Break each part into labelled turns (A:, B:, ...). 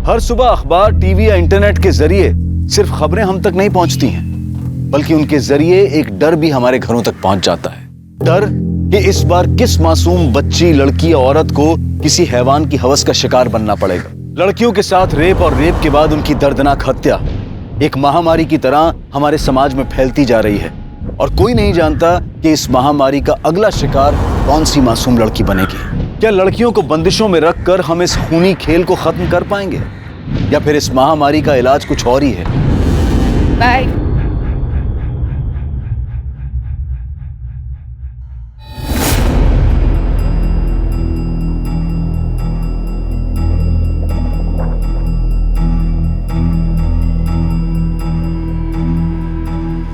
A: हर सुबह अखबार, टीवी या इंटरनेट के जरिए सिर्फ खबरें हम तक नहीं पहुंचती हैं, बल्कि उनके जरिए एक डर भी हमारे घरों तक पहुंच जाता है। डर कि इस बार किस मासूम बच्ची, लड़की या औरत को किसी हैवान की हवस का शिकार बनना पड़ेगा। लड़कियों के साथ रेप और रेप के बाद उनकी दर्दनाक हत्या एक महामारी की तरह हमारे समाज में फैलती जा रही है, और कोई नहीं जानता कि इस महामारी का अगला शिकार कौन सी मासूम लड़की बनेगी। क्या लड़कियों को बंदिशों में रखकर हम इस खूनी खेल को खत्म कर पाएंगे, या फिर इस महामारी का इलाज कुछ और ही है?
B: बाय।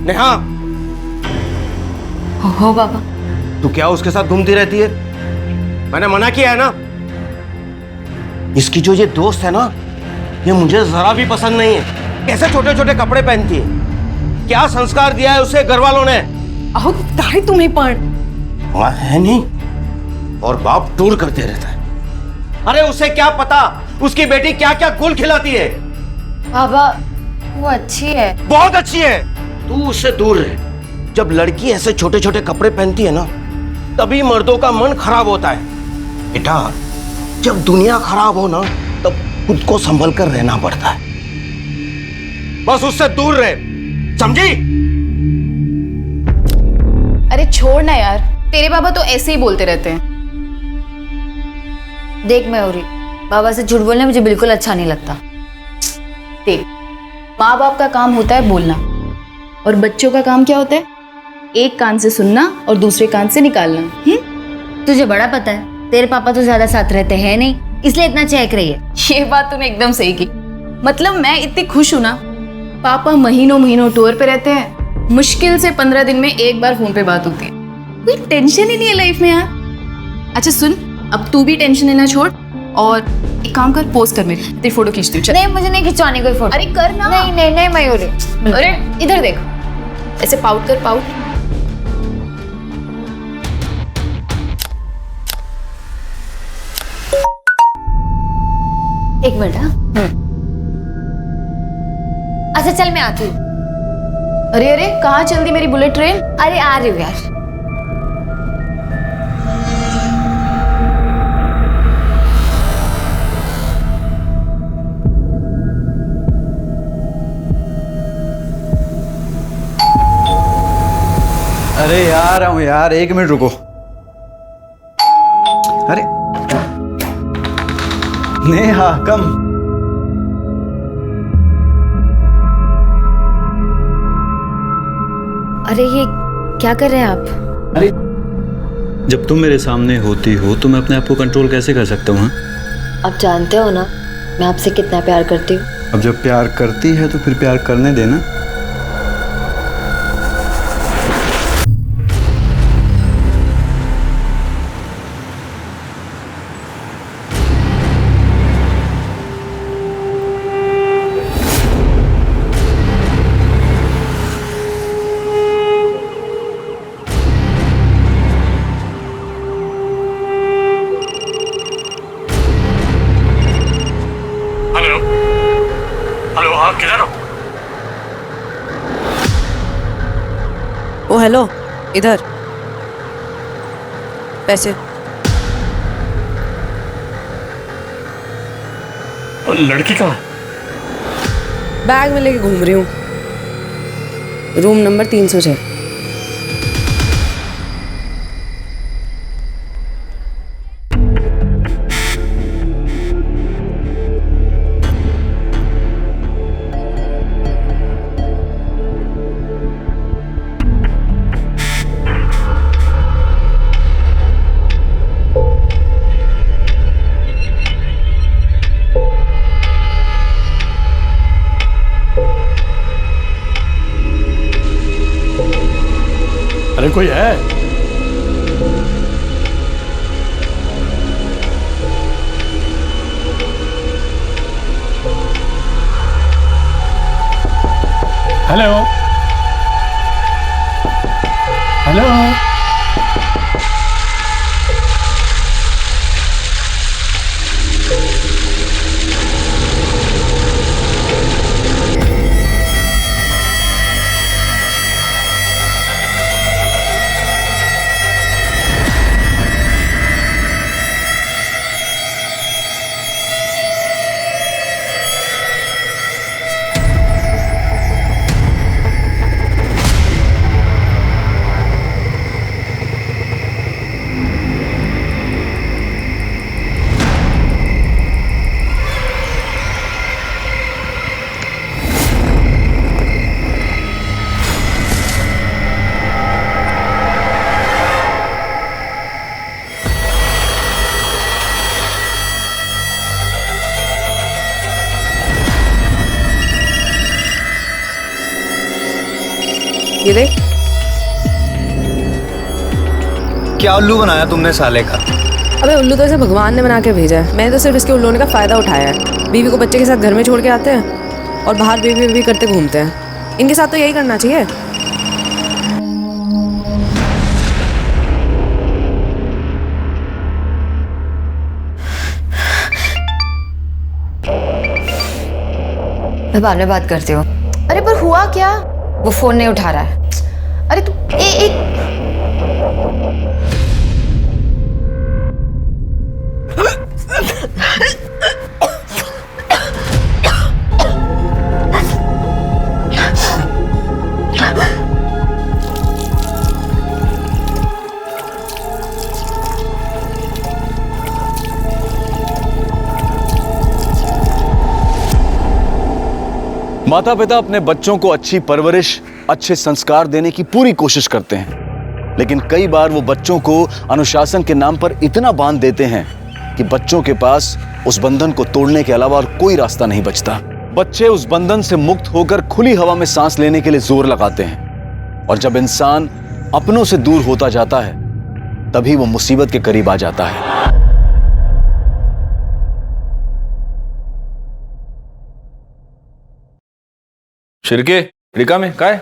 C: नेहा,
B: हो बाबा।
C: तू क्या उसके साथ घूमती रहती है? मैंने मना किया है ना। इसकी जो ये दोस्त है ना, ये मुझे जरा भी पसंद नहीं है। कैसे छोटे छोटे कपड़े पहनती है, क्या संस्कार दिया है उसे घर वालों ने?
B: अहो ताई तुम्हें पण
C: वहाँ है नहीं, और बाप टूर करते रहता है। अरे उसे क्या पता उसकी बेटी क्या क्या गुल खिलाती है।
D: बाबा वो अच्छी है।
C: बहुत अच्छी है, तू उससे दूर रहे। जब लड़की ऐसे छोटे छोटे कपड़े पहनती है ना, तभी मर्दों का मन खराब होता है। बेटा, जब दुनिया खराब हो ना, तब खुद को संभल कर रहना पड़ता है। बस उससे दूर रहे, समझी?
D: अरे छोड़ ना यार, तेरे बाबा तो ऐसे ही बोलते रहते हैं। देख मयूरी, बाबा से झूठ बोलना मुझे बिल्कुल अच्छा नहीं लगता। देख, माँ बाप का काम होता है बोलना, और बच्चों का काम क्या होता है? एक कान से सुनना और दूसरे कान से निकालना।
E: तुझे बड़ा पता है, तेरे पापा तो ज्यादा साथ रहते हैं नहीं, इसलिए इतना चहक रही है।
D: ये बात तूने एकदम सही की। मतलब मैं इतनी खुश हूं ना, पापा महीनों महीनों टूर पे रहते हैं, मुश्किल से 15 दिन में एक बार फोन पे बात होती है। कोई टेंशन ही नहीं है लाइफ में यार। अच्छा सुन, अब तू भी टेंशन लेना छोड़, और एक काम कर, पोस्ट कर मेरी, तेरी फोटो खींचती हूँ।
E: नहीं, मुझे नहीं खिंचवानी कोई फोटो।
D: अरे कर ना।
E: नहीं नहीं नहीं मयूरी।
D: अरे इधर देख, ऐसे पाउट कर, पाउट।
E: एक मिनट। हाँ, अच्छा चल मैं आती हूँ।
D: अरे अरे, कहाँ चल दी मेरी बुलेट ट्रेन?
E: अरे आ रही हूँ यार।
A: अरे यार आऊं यार, 1 मिनट रुको। अरे नेहा, कम।
E: अरे ये क्या कर रहे हैं आप?
A: अरे
F: जब तुम मेरे सामने होती हो तो मैं अपने आप को कंट्रोल कैसे कर सकता हूँ?
E: आप जानते हो ना मैं आपसे कितना प्यार करती हूँ।
A: अब जब प्यार करती है तो फिर प्यार करने देना।
G: हेलो हेलो, हाँ किधर हो?
B: ओ हेलो, इधर पैसे।
G: और लड़की कहाँ?
B: बैग में लेके घूम रही हूँ, रूम नंबर 306।
G: अरे कोई है? हेलो हेलो,
B: ये देख।
H: क्या उल्लू बनाया तुमने साले का?
B: अबे उल्लू तो इसे भगवान ने बना के भेजा है, मैंने तो सिर्फ इसके उल्लू होने का फायदा उठाया है। बीवी को बच्चे के साथ घर में छोड़ के आते हैं और बाहर बेबी बेबी करते घूमते हैं। इनके साथ तो यही करना चाहिए।
E: मैं बाद में बात करती हूँ।
D: अरे पर हुआ क्या?
E: वो फोन नहीं उठा रहा है।
D: अरे तू एक
A: माता पिता अपने बच्चों को अच्छी परवरिश, अच्छे संस्कार देने की पूरी कोशिश करते हैं, लेकिन कई बार वो बच्चों को अनुशासन के नाम पर इतना बांध देते हैं कि बच्चों के पास उस बंधन को तोड़ने के अलावा और कोई रास्ता नहीं बचता। बच्चे उस बंधन से मुक्त होकर खुली हवा में सांस लेने के लिए जोर लगाते हैं, और जब इंसान अपनों से दूर होता जाता है तभी वो मुसीबत के करीब आ जाता है।
I: शिरके रिका में क्या है?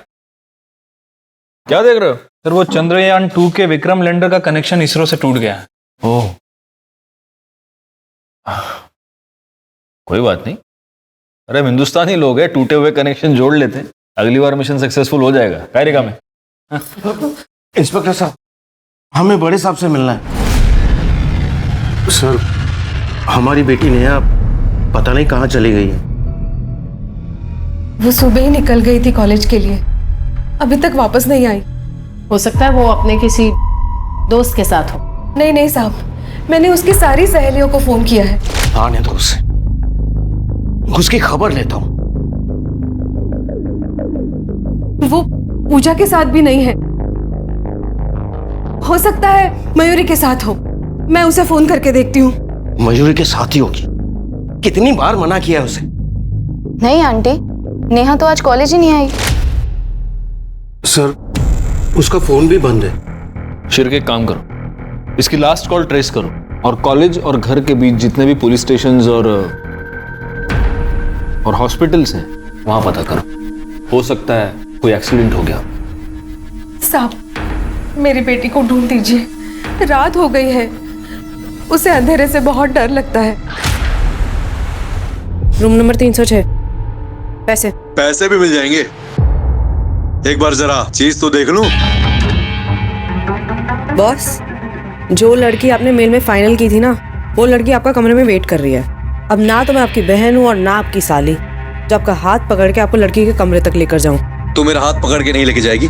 I: क्या देख रहे हो?
F: सर वो चंद्रयान 2 के विक्रम लैंडर का कनेक्शन इसरो से टूट गया है।
I: ओह, कोई बात नहीं। अरे हम हिंदुस्तानी लोग हैं, टूटे हुए कनेक्शन जोड़ लेते हैं, अगली बार मिशन सक्सेसफुल हो जाएगा। क्या रिका में?
C: इंस्पेक्टर साहब, हमें बड़े साहब से मिलना है। सर, हमारी बेटी नेहा पता नहीं कहाँ चली गई है।
B: वो सुबह ही निकल गई थी कॉलेज के लिए, अभी तक वापस नहीं आई।
J: हो सकता है वो अपने किसी दोस्त के साथ हो।
B: नहीं नहीं साहब, मैंने उसकी सारी सहेलियों को फोन किया है।
C: आने दो उसे, उसकी खबर लेता हूँ।
B: वो पूजा के साथ भी नहीं है, हो सकता है मयूरी के साथ हो। मैं उसे फोन करके देखती हूँ।
C: मयूरी के साथ ही होगी। कितनी बार मना किया है उसे।
D: नहीं आंटी, नेहा तो आज कॉलेज ही नहीं आई।
C: सर, उसका फोन भी बंद है।
I: शिरके एक काम करो, इसकी लास्ट कॉल ट्रेस करो और कॉलेज और घर के बीच जितने भी पुलिस स्टेशंस और हॉस्पिटल्स हैं वहां पता करो। हो सकता है कोई एक्सीडेंट हो गया।
B: साहब, मेरी बेटी को ढूंढ दीजिए, रात हो गई है, उसे अंधेरे से बहुत डर लगता है। Room number 306। पैसे
K: भी मिल जाएंगे। एक बार जरा चीज तो देख लूं।
B: बॉस, जो लड़की आपने मेल में फाइनल की थी ना, वो लड़की आपका कमरे में वेट कर रही है। अब ना तो मैं आपकी बहन हूँ और ना आपकी साली, जो आपका हाथ पकड़ के आपको लड़की के कमरे तक लेकर जाऊं।
K: तू मेरा हाथ पकड़ के नहीं लेके जाएगी,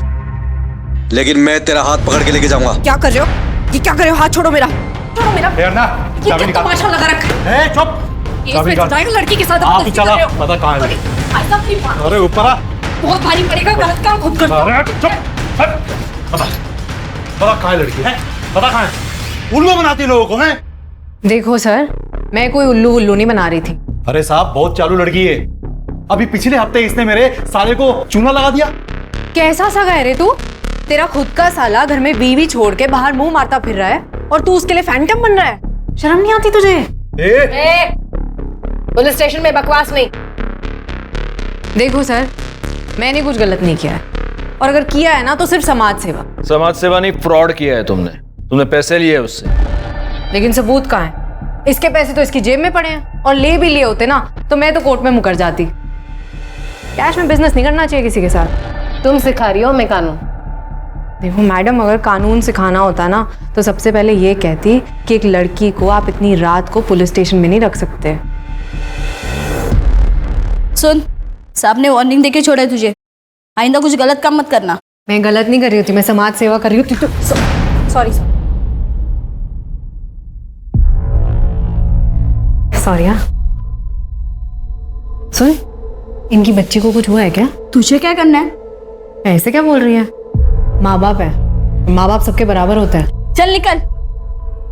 K: लेकिन मैं तेरा हाथ पकड़ के लेके जाऊंगा।
B: क्या कर रहे हो? ये क्या कर रहे हो? हाथ छोड़ो मेरा, छोड़ो मेरा। ये क्या तमाशा लगा रखा है?
G: चुप।
B: लड़की के साथ
G: आप चला, पता कहाँ है? अरे ऊपर आ।
B: बहुत भारी पड़ेगा, गलत काम खुद कर।
G: अरे चुप। पता कहाँ है लड़की है? पता कहाँ है? उल्लू बनाती लोगों को है।
J: देखो सर, मैं कोई उल्लू उल्लू नहीं बना रही थी।
G: अरे साहब, बहुत चालू लड़की है। अभी पिछले हफ्ते इसने मेरे साले को चूना लगा दिया।
J: कैसा सगा है रे तू? तेरा खुद का साला घर में बीवी छोड़ के बाहर मुंह मारता फिर रहा है और तू उसके लिए फैंटम बन रहा है। शर्म नहीं आती तुझे? पुलिस स्टेशन में बकवास नहीं। देखो सर, मैंने कुछ गलत नहीं किया है, और अगर किया है ना तो सिर्फ समाज सेवा।
I: समाज सेवा नहीं, फ्रॉड किया है तुमने पैसे लिए उससे।
J: लेकिन सबूत कहाँ है? इसके पैसे तो इसकी जेब में पड़े हैं, और ले भी लिए होते ना तो मैं तो कोर्ट में मुकर जाती। कैश में बिजनेस नहीं करना चाहिए किसी के साथ। तुम सिखा रही हो मैं कानून। देखो मैडम, अगर कानून सिखाना होता ना तो सबसे पहले ये कहती कि एक लड़की को आप इतनी रात को पुलिस स्टेशन में नहीं रख सकते।
E: सुन, साहब ने वार्निंग देके छोड़ा है तुझे, आइंदा कुछ गलत काम मत करना।
J: मैं गलत नहीं कर रही होती, मैं समाज सेवा कर रही हूँ। Sorry sorry. हाँ सुन, इनकी बच्ची को कुछ हुआ है क्या?
E: तुझे क्या करना है?
J: ऐसे क्या बोल रही है? माँ बाप है, माँ बाप सबके बराबर होता है।
E: चल निकल।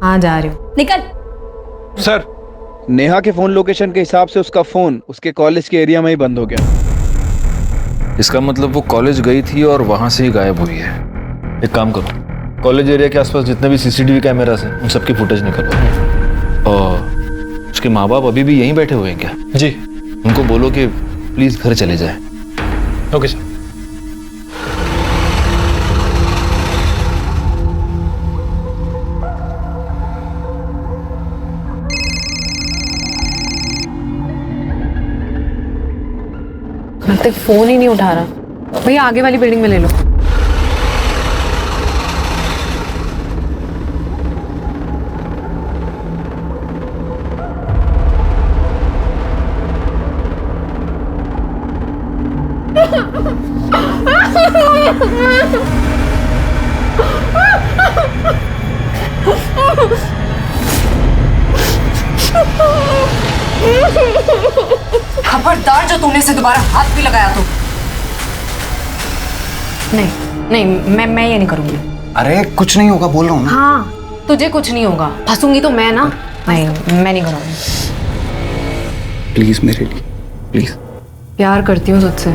J: हाँ जा रही हूँ।
E: निकल।
H: सर, नेहा के फोन लोकेशन के हिसाब से उसका फोन उसके कॉलेज के एरिया में ही बंद हो गया।
I: इसका मतलब वो कॉलेज गई थी और वहां से ही गायब हुई है। एक काम करो, कॉलेज एरिया के आसपास जितने भी सीसीटीवी कैमरास हैं उन सबकी फुटेज निकलवाओ। और उसके माँ बाप अभी भी यहीं बैठे हुए हैं क्या?
H: जी।
I: उनको बोलो कि प्लीज घर चले जाए।
H: Okay sir.
J: अब तक फोन ही नहीं उठा रहा। भैया आगे वाली बिल्डिंग में ले लो।
B: खबरदार जो तूने से दोबारा हाथ भी लगाया तो।
J: नहीं मैं ये नहीं करूंगी।
C: अरे कुछ नहीं होगा, बोल रहा हूँ ना।
J: हाँ तुझे कुछ नहीं होगा, फंसूंगी तो मैं ना। नहीं मैं नहीं करूंगी।
C: प्लीज मेरे लिए, प्लीज।
J: प्यार करती हूँ तुझसे,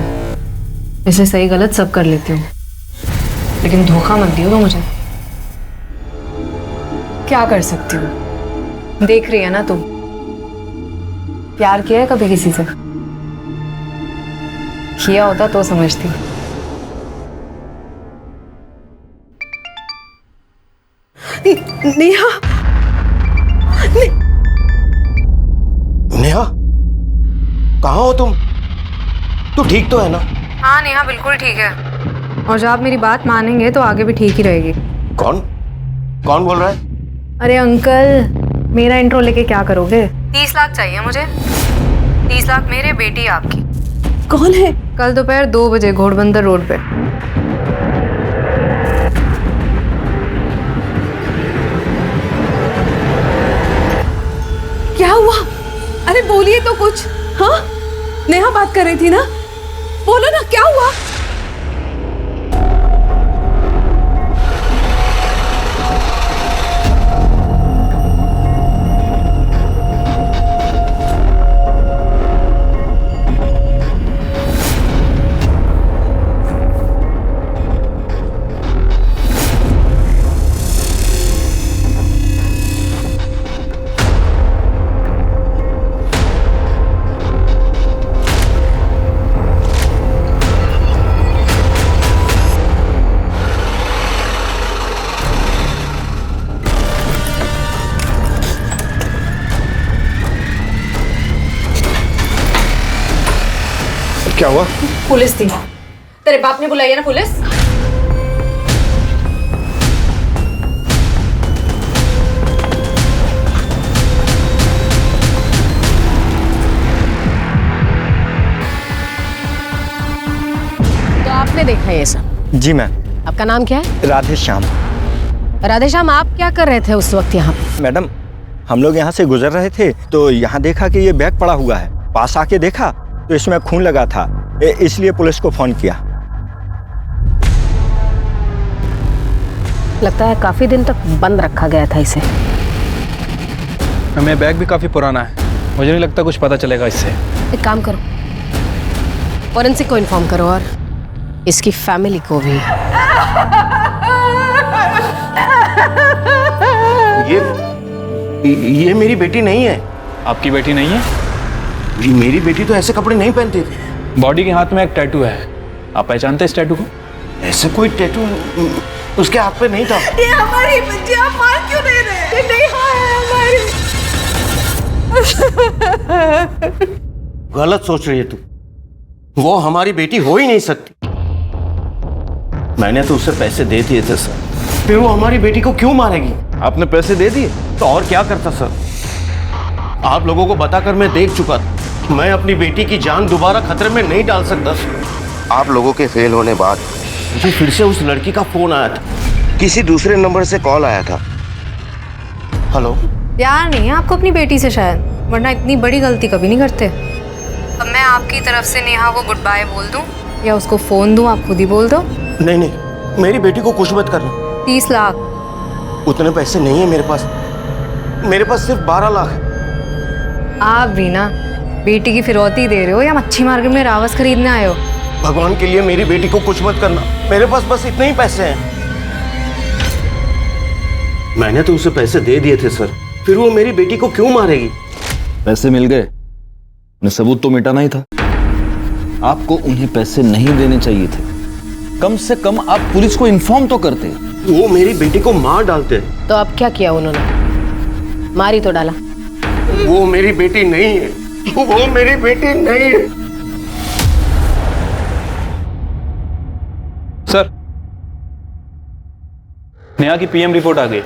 J: इसे सही गलत सब कर लेती हूँ, लेकिन धोखा मत दियो तो मुझे। क्या कर सकती हूँ, देख रही है ना तुम। प्यार किया है कभी किसी से? किया होता तो समझती।
B: नेहा,
C: नेहा, कहाँ हो तुम? तू ठीक तो है ना?
J: हाँ नेहा बिल्कुल ठीक है, और जब आप मेरी बात मानेंगे तो आगे भी ठीक ही रहेगी।
C: कौन कौन बोल रहा है?
J: अरे अंकल, मेरा इंट्रो लेके क्या करोगे? 30 लाख चाहिए मुझे। 30 लाख मेरे, बेटी आपकी।
B: कौन है?
J: कल दोपहर 2 बजे घोड़बंदर रोड पे।
B: क्या हुआ? अरे बोलिए तो कुछ। हाँ नेहा बात कर रही थी ना, बोलो ना क्या हुआ?
C: क्या हुआ?
J: पुलिस थी। तेरे बाप ने बुलाई है ना पुलिस? तो आपने देखा ये सब?
C: जी मैम।
J: आपका नाम क्या है?
C: राधे श्याम।
J: राधेश्याम, आप क्या कर रहे थे उस वक्त यहाँ पे?
C: मैडम, हम लोग यहाँ से गुजर रहे थे तो यहाँ देखा कि ये बैग पड़ा हुआ है। पास आके देखा तो इसमें खून लगा था, इसलिए पुलिस को फोन किया।
J: लगता है काफी दिन तक बंद रखा गया था इसे।
H: हमें बैग भी काफी पुराना है, मुझे नहीं लगता कुछ पता चलेगा इससे।
J: एक काम करो, फॉरेंसिक को इन्फॉर्म करो और इसकी फैमिली को भी।
C: ये मेरी बेटी नहीं है।
H: आपकी बेटी नहीं है?
C: मेरी बेटी तो ऐसे कपड़े नहीं पहनती थी।
H: बॉडी के हाथ में एक टैटू है, आप पहचानते हैं इस टैटू को?
C: ऐसे कोई टैटू उसके हाथ पे नहीं था।
B: ये हमारी बच्ची, आप मान क्यों नहीं रहे? ये नहीं है हमारी।
C: गलत सोच रही है तू, वो हमारी बेटी हो ही नहीं सकती। मैंने तो उसे पैसे दे दिए थे सर, फिर वो हमारी बेटी को क्यों मारेगी?
I: आपने पैसे दे दिए?
C: तो और क्या करता सर? आप लोगों को बताकर मैं देख चुका था, मैं अपनी बेटी की जान दोबारा खतरे में नहीं डाल सकता। आप लोगों के फेल होने बाद मुझे फिर से उस लड़की का फोन आया था, किसी दूसरे नंबर से कॉल आया था। हेलो।
J: प्यार नहीं है आपको अपनी बेटी से शायद, वरना इतनी बड़ी गलती कभी नहीं करते। अब मैं आपकी तरफ से नेहा को गुड बाय बोल दूं या उसको फोन दूं, आप खुद ही बोल दो।
C: नहीं नहीं, मेरी बेटी को कुछ मत करना।
J: 30 लाख?
C: उतने पैसे नहीं है मेरे पास सिर्फ 12 लाख है।
J: आप भी ना बेटी की फिरौती दे रहे हो या मच्छी मार्केट में रावस खरीदने आए हो?
C: भगवान के लिए मेरी बेटी को कुछ मत करना। मेरे पास बस इतने ही पैसे हैं। मैंने तो उसे पैसे दे दिए थे सर, फिर वो मेरी बेटी को क्यों मारेगी?
I: पैसे मिल गए, उन्हें सबूत तो मिटाना ही था। आपको उन्हें पैसे नहीं देने चाहिए थे। कम से कम आप पुलिस को इन्फॉर्म तो करते।
C: वो मेरी बेटी को मार डालते।
J: तो अब क्या किया उन्होंने? मारी तो डाला।
C: वो मेरी बेटी नहीं है, वो मेरी बेटी नहीं है।
H: सर, नेहा की पीएम रिपोर्ट आ गई।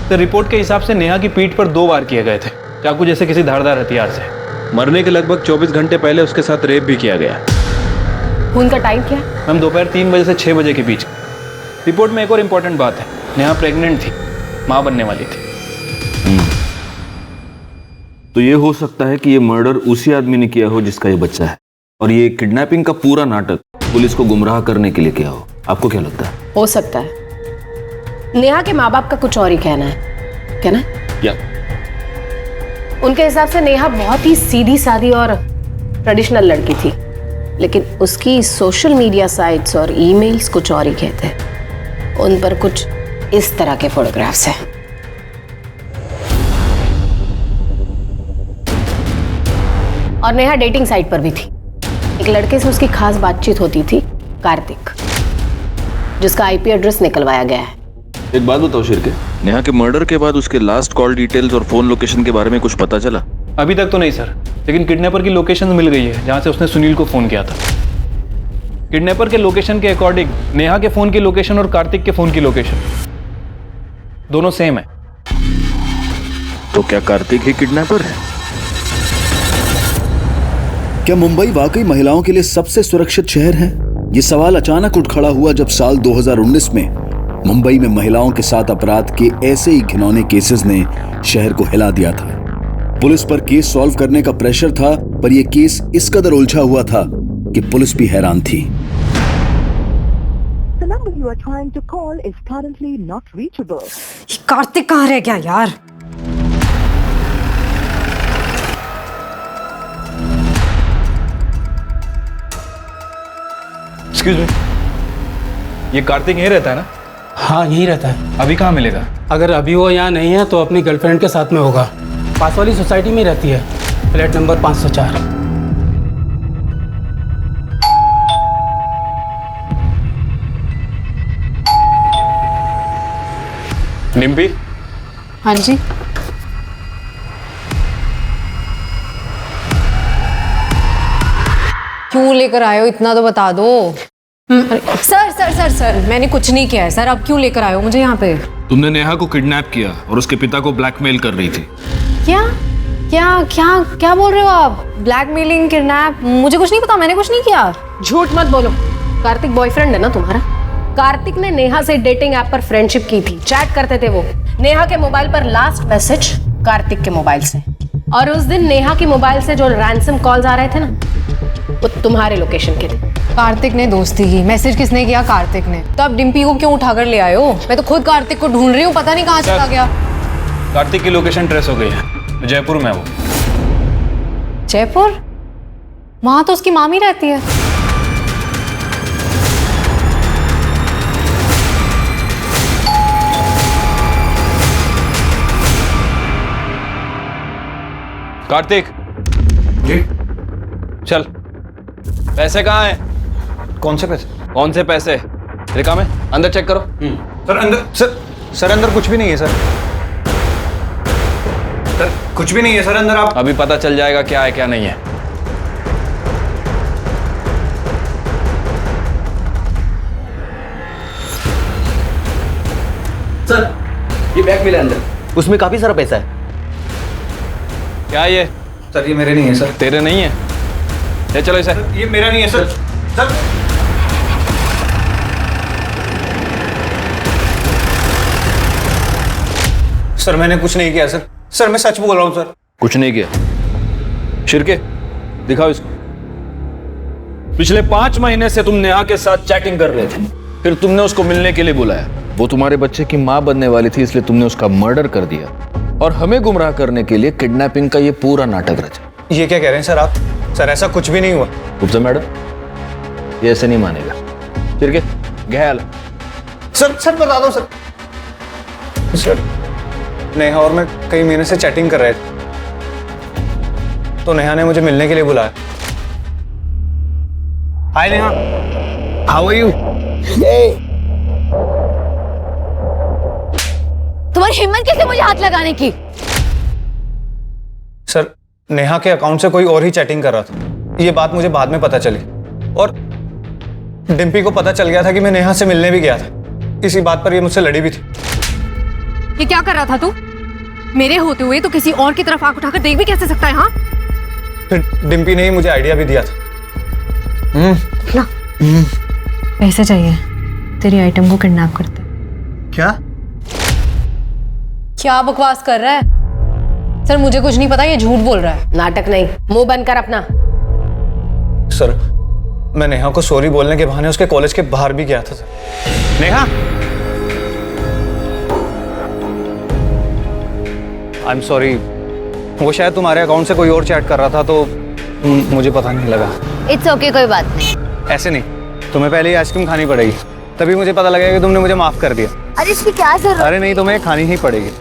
H: तो रिपोर्ट के हिसाब से नेहा की पीठ पर 2 वार किए गए थे, चाकू जैसे किसी धारदार हथियार से।
F: मरने के लगभग 24 घंटे पहले उसके साथ रेप भी किया गया।
J: उनका टाइम क्या?
H: मैम दोपहर 3 बजे से 6 बजे के बीच। रिपोर्ट में एक और इम्पोर्टेंट बात है, नेहा प्रेग्नेंट थी, मां बनने वाली थी।
I: तो ये हो सकता है कि ये मर्डर उसी आदमी ने किया हो जिसका ये बच्चा है, और ये किडनैपिंग का पूरा नाटक पुलिस को गुमराह करने के लिए किया हो। आपको क्या लगता है?
J: हो सकता है। नेहा के माँ बाप का कुछ और ही कहना है। कहना है?
I: क्या?
J: उनके हिसाब से नेहा बहुत ही सीधी सादी और ट्रेडिशनल लड़की थी, लेकिन उसकी सोशल मीडिया साइट्स और ईमेल्स कुछ और ही कहते हैं। उन पर कुछ इस तरह के फोटोग्राफ्स हैं। और नेहा डेटिंग साइट पर भी थी। एक लड़के से उसकी खास बातचीत होती थी, कार्तिक, जिसका आईपी एड्रेस निकलवाया गया है।
I: एक बात बताओ शिरके, नेहा के मर्डर के बाद उसके लास्ट कॉल डिटेल्स और फोन लोकेशन के बारे में कुछ पता चला?
H: अभी तक तो नहीं सर, लेकिन किडनैपर की लोकेशन मिल गई है जहां से उसने सुनील को फोन किया था। किडनैपर के लोकेशन के अकॉर्डिंग नेहा के फोन की लोकेशन और कार्तिक के फोन की लोकेशन दोनों सेम है।
I: तो क्या कार्तिक ही किडनैपर है?
A: क्या मुंबई वाकई महिलाओं के लिए सबसे सुरक्षित शहर है? ये सवाल अचानक उठ खड़ा हुआ जब साल 2019 में मुंबई में महिलाओं के साथ अपराध के ऐसे ही घिनौने केसेस ने शहर को हिला दिया था। पुलिस पर केस सॉल्व करने का प्रेशर था, पर यह केस इस कदर उलझा हुआ था कि पुलिस भी हैरान थी।
B: कार्तिक कहाँ रह गया यार?
H: एक्सक्यूज मी, ये कार्तिक यहीं रहता है ना?
L: हाँ यहीं रहता है।
H: अभी कहाँ मिलेगा?
L: अगर अभी वो यहाँ नहीं है तो अपनी गर्लफ्रेंड के साथ में होगा। पास वाली सोसाइटी में रहती है, फ्लैट नंबर 504।
H: निम्पी?
J: हाँ जी।
B: क्यों लेकर आए हो? इतना तो बता दो। सर सर सर सर, मैंने कुछ नहीं किया है सर। अब क्यों लेकर आए हो मुझे यहाँ पे?
I: तुमने नेहा को किडनैप किया और उसके पिता को ब्लैकमेल कर रही थी।
B: क्या क्या क्या क्या बोल रहे हो आप? Blackmailing, kidnap? मुझे कुछ नहीं पता, मैंने कुछ नहीं किया।
J: झूठ मत बोलो। कार्तिक बॉयफ्रेंड है ना तुम्हारा? कार्तिक ने नेहा से डेटिंग ऐप पर फ्रेंडशिप की थी, चैट करते थे वो। नेहा के मोबाइल पर लास्ट मैसेज कार्तिक के मोबाइल से, और उस दिन नेहा के मोबाइल से जो रैंसम कॉल्स आ रहे थे ना, वो तुम्हारे लोकेशन के थे।
B: कार्तिक ने दोस्ती की, मैसेज किसने किया? कार्तिक ने। तो अब डिम्पी को क्यों उठाकर ले आए हो? मैं तो खुद कार्तिक को ढूंढ रही हूँ, पता नहीं कहाँ चला गया।
H: कार्तिक की लोकेशन ट्रेस हो गई है, जयपुर में है वो।
B: जयपुर? वहां तो उसकी मामी रहती है।
H: कार्तिक
G: जी?
H: चल, पैसे कहाँ हैं?
G: कौन से पैसे?
H: कौन से पैसे? रिका में अंदर चेक करो।
G: सर अंदर, सर अंदर कुछ भी नहीं है सर। सर कुछ भी नहीं है सर अंदर। आप
H: अभी पता चल जाएगा क्या है क्या नहीं है।
C: सर ये बैग मिला अंदर, उसमें काफी सारा पैसा है।
H: क्या ये?
G: सर ये मेरे नहीं है सर।
H: तेरे नहीं है? ले चलो इसे।
G: ये मेरा नहीं है सर। सर सर मैंने कुछ नहीं किया सर। सर मैं सच बोल रहा हूँ सर।
I: कुछ नहीं किया। शिरके दिखाओ इसको।
H: पिछले 5 महीने से तुम नेहा के साथ चैटिंग कर रहे थे, फिर तुमने उसको मिलने के लिए बुलाया।
I: वो तुम्हारे बच्चे की माँ बनने वाली थी, इसलिए तुमने उसका मर्डर कर दिया और हमें गुमराह करने के लिए किडनैपिंग का ये पूरा नाटक रचा।
G: ये क्या कह रहे हैं सर आप? सर ऐसा कुछ भी नहीं हुआ।
I: गुप्ता मैडम, ये ऐसे नहीं मानेगा। फिर के गहल
G: सर सर बता दो सर। सर नेहा और मैं कई महीने से चैटिंग कर रहे थे, तो नेहा ने मुझे मिलने के लिए बुलाया। हाय नेहा, हाउ आर यू?
E: तुम्हारी हिम्मत कैसे मुझे हाथ लगाने की?
G: सर नेहा के अकाउंट से कोई और ही चैटिंग कर रहा था, ये बात मुझे बाद में पता चली, और डिम्पी को पता चल गया था कि मैं नेहा से मिलने भी गया था। इसी बात पर ये मुझसे लड़ी भी थी।
J: ये क्या कर रहा था तू? मेरे होते हुए तो किसी और की तरफ आंख उठाकर देख भी कैसे सकता है? हाँ,
G: फिर डिम्पी ने ही मुझे आइडिया भी दिया था।
J: ना पैसे चाहिए, तेरी आइटम को किडनैप करते।
G: क्या
J: क्या बकवास कर रहा है? सर मुझे कुछ नहीं पता, ये झूठ बोल रहा है।
B: नाटक नहीं, मुंह बंद कर अपना।
G: सर मैं नेहा को सॉरी बोलने के बहाने उसके कॉलेज के बाहर भी गया था sir. Neha, I am sorry, वो शायद तुम्हारे अकाउंट से कोई और चैट कर रहा था तो मुझे पता नहीं लगा।
E: इट्स ओके, कोई बात नहीं।
G: ऐसे नहीं, तुम्हें पहले ही आइसक्रीम खानी पड़ेगी, तभी मुझे पता लगेगा कि तुमने मुझे माफ कर दिया।
E: अरे इसकी क्या जरूरत?
G: अरे नहीं, तुम्हें खानी ही पड़ेगी।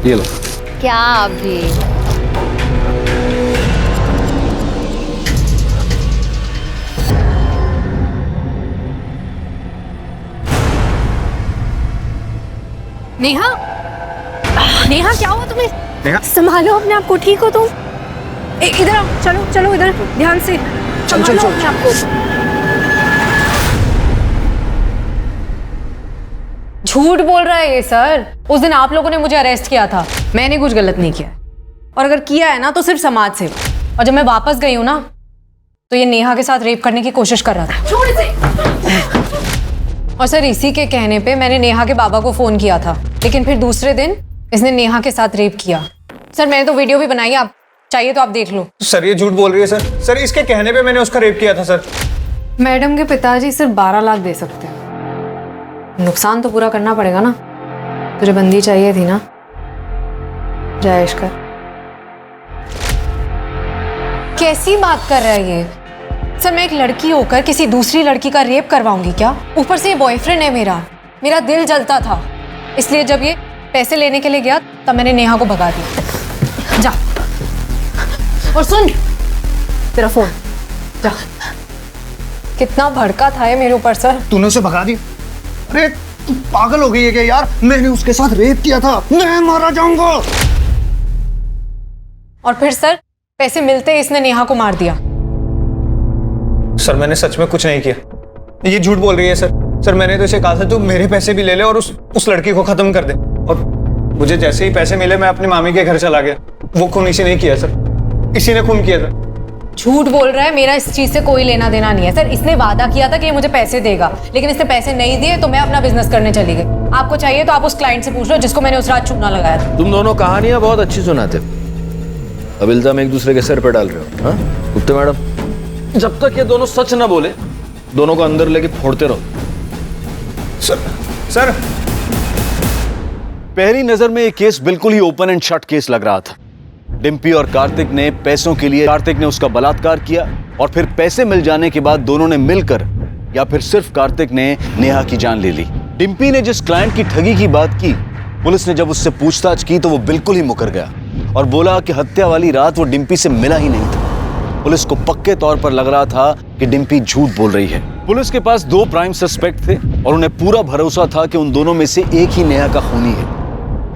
G: ये लो।
E: क्या अभी?
J: नेहा, नेहा क्या हुआ तुम्हें?
G: नेहा,
J: संभालो अपने आप को, ठीक हो तुम? इधर आओ, चलो चलो इधर, ध्यान से संभालो अपने आप को। झूठ बोल रहा है ये सर। उस दिन आप लोगों ने मुझे अरेस्ट किया था, मैंने कुछ गलत नहीं किया, और अगर किया है ना तो सिर्फ समाज सेवा। और जब मैं वापस गई हूं ना तो ये नेहा के साथ रेप करने की कोशिश कर रहा था। छोड़ इसे। और सर इसी के कहने पे मैंने नेहा के बाबा को फोन किया था, लेकिन फिर दूसरे दिन इसने नेहा के साथ रेप किया। सर मैंने तो वीडियो भी बनाई, आप चाहिए तो आप देख लो।
G: सर ये झूठ बोल रही है सर। सर इसके कहने पे मैंने उसका रेप किया था सर।
J: मैडम के पिताजी सिर्फ 12 लाख दे सकते हैं, नुकसान तो पूरा करना पड़ेगा ना। तुझे बंदी चाहिए थी ना, जायश कर। कैसी बात कर रहा है ये सर? मैं एक लड़की होकर किसी दूसरी लड़की का रेप करवाऊंगी क्या? ऊपर से ये बॉयफ्रेंड है मेरा दिल जलता था, इसलिए जब ये पैसे लेने के लिए गया तब मैंने नेहा को भगा दिया। जा, और सुन, तेरा फोन जा। कितना भड़का था ये मेरे ऊपर सर।
G: तूने उसे भगा दिया? अरे तू पागल हो गई है क्या यार? मैंने उसके साथ रेप किया था, मैं मारा जाऊंगा।
J: और फिर सर पैसे मिलते ही इसने नेहा को मार दिया।
G: सर मैंने सच में कुछ नहीं किया, ये झूठ बोल रही है सर। सर मैंने तो इसे कहा था तू मेरे पैसे भी ले ले और उस लड़की को खत्म कर दे, और मुझे जैसे ही पैसे मिले मैं अपनी मामी के घर चला गया। वो खून इसी ने किया सर, इसी ने खून किया था।
J: झूठ बोल रहा है, मेरा इस चीज से कोई लेना देना नहीं है सर। इसने वादा किया था कि ये मुझे पैसे देगा, लेकिन इसने पैसे नहीं दिए तो मैं अपना बिजनेस करने चली गई। आपको चाहिए तो आप उस क्लाइंट से पूछ लो जिसको मैंने उस रात चूना लगाया था।
I: तुम दोनों कहानियां बहुत अच्छी सुनाते, अब इल्जाम एक दूसरे के सर पे डाल रहे हो। हाँ गुप्ता मैडम, जब तक ये दोनों सच ना बोले दोनों को अंदर लेके फोड़ते रहो।
G: सर
A: पहली नजर में ये केस बिल्कुल ही ओपन एंड शट केस लग रहा था। डिम्पी और कार्तिक ने पैसों के लिए कार्तिक ने उसका बलात्कार किया, और फिर पैसे मिल जाने के बाद दोनों ने मिलकर, या फिर सिर्फ कार्तिक ने नेहा की जान ले ली। डिम्पी ने जिस क्लाइंट की ठगी की बात की, पुलिस ने जब उससे पूछताछ की तो वो बिल्कुल ही मुकर गया और बोला कि हत्या वाली रात वो डिम्पी से मिला ही नहीं था। पुलिस को पक्के तौर पर लग रहा था कि डिम्पी झूठ बोल रही है। पुलिस के पास 2 प्राइम सस्पेक्ट थे और उन्हें पूरा भरोसा था कि उन दोनों में से एक ही नेहा का खूनी है।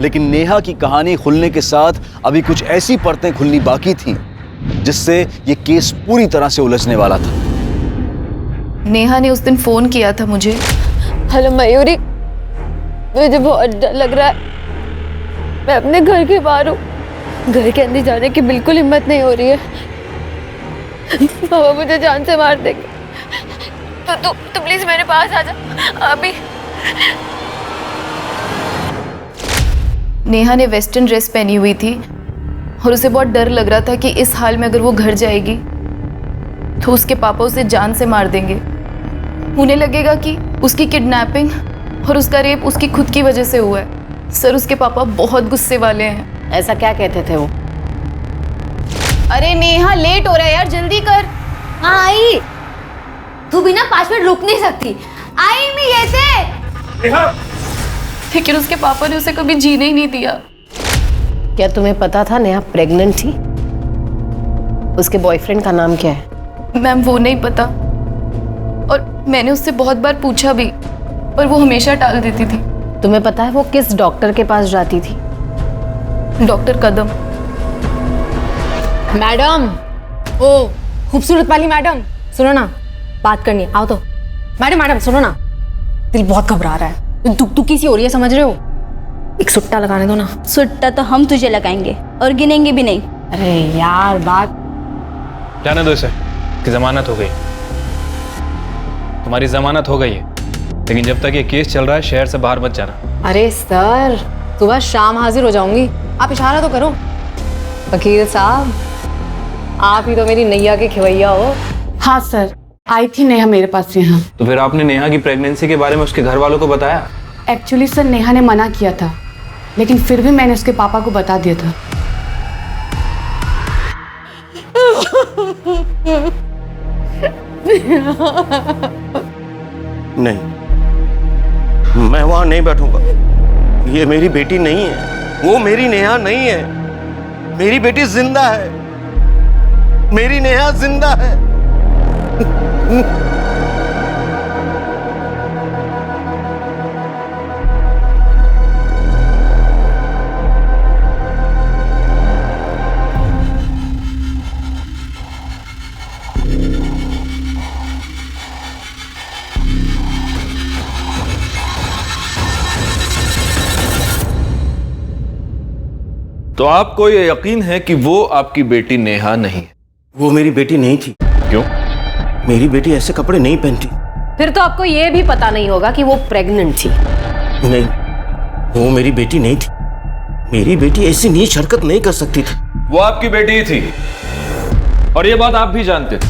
A: लेकिन नेहा की कहानी खुलने के साथ अभी कुछ ऐसी परतें खुलनी बाकी थी जिससे ये केस पूरी तरह से उलझने वाला था।
D: नेहा ने उस दिन फोन किया था मुझे।
E: हेलो मयूरी, मुझे बहुत डर लग रहा है, मैं अपने घर के बाहर हूँ, घर के अंदर जाने की बिल्कुल हिम्मत नहीं हो रही है। पापा मुझे जान से मार देंगे, तो प्लीज मेरे पास आ जा अभी।
D: नेहा ने वेस्टर्न ड्रेस पहनी हुई थी और उसे बहुत डर लग रहा था कि इस हाल में अगर वो घर जाएगी तो उसके पापा उसे जान से मार देंगे। उन्हें लगेगा कि उसकी किडनैपिंग और उसका रेप उसकी खुद की वजह से हुआ है। सर उसके पापा बहुत गुस्से वाले हैं।
B: ऐसा क्या कहते थे वो?
D: अरे नेहा लेट हो रहा है यार, जल्दी कर।
E: हाँ आई। तू बिना 5 मिनट रुक नहीं सकती। आई मी ये से।
D: लेकिन उसके पापा ने उसे कभी जीने ही नहीं दिया।
J: क्या तुम्हें पता था नेहा प्रेग्नेंट थी? उसके बॉयफ्रेंड का नाम क्या है?
D: मैम वो नहीं पता, और मैंने उससे बहुत बार पूछा भी, पर वो हमेशा टाल देती थी।
J: तुम्हें पता है वो किस डॉक्टर के पास जाती थी?
D: डॉक्टर कदम।
J: मैडम, ओ खूबसूरत वाली मैडम, सुनो ना, बात करनी है, आओ तो। मैडम सुनो ना, दिल बहुत घबरा रहा है, दुखी सी हो रही है, समझ रहे हो? एक सुट्टा लगाने दो ना।
E: सुट्टा तो हम तुझे लगाएंगे और गिनेंगे भी नहीं।
J: अरे यार, बात
H: जाने दो इसे, कि जमानत हो गई। तुम्हारी जमानत हो गई है, लेकिन जब तक ये केस चल रहा है शहर से बाहर मत जाना।
J: अरे सर, सुबह शाम हाजिर हो जाऊंगी, आप इशारा तो करो। वकील साहब, आप ही तो मेरी नैया के खिवैया हो।
M: हाँ सर, आई थी नेहा मेरे पास यहाँ।
H: तो फिर आपने नेहा की प्रेगनेंसी के बारे में उसके घर वालों को बताया?
M: एक्चुअली सर नेहा ने मना किया था, लेकिन फिर भी मैंने उसके पापा को बता दिया था।
C: नहीं, मैं वहां नहीं बैठूंगा। ये मेरी बेटी नहीं है, वो मेरी नेहा नहीं है। मेरी बेटी जिंदा है, मेरी नेहा जिंदा है।
I: तो आपको ये यकीन है कि वो आपकी बेटी नेहा नहीं है?
C: वो मेरी बेटी नहीं थी।
I: क्यों?
C: मेरी बेटी ऐसे कपड़े नहीं पहनती।
J: फिर तो आपको ये भी पता नहीं होगा कि वो प्रेग्नेंट थी।
C: नहीं, वो मेरी बेटी नहीं थी। मेरी बेटी ऐसी नीच हरकत नहीं कर सकती थी।
I: वो आपकी बेटी ही थी, और ये बात आप भी जानते थे।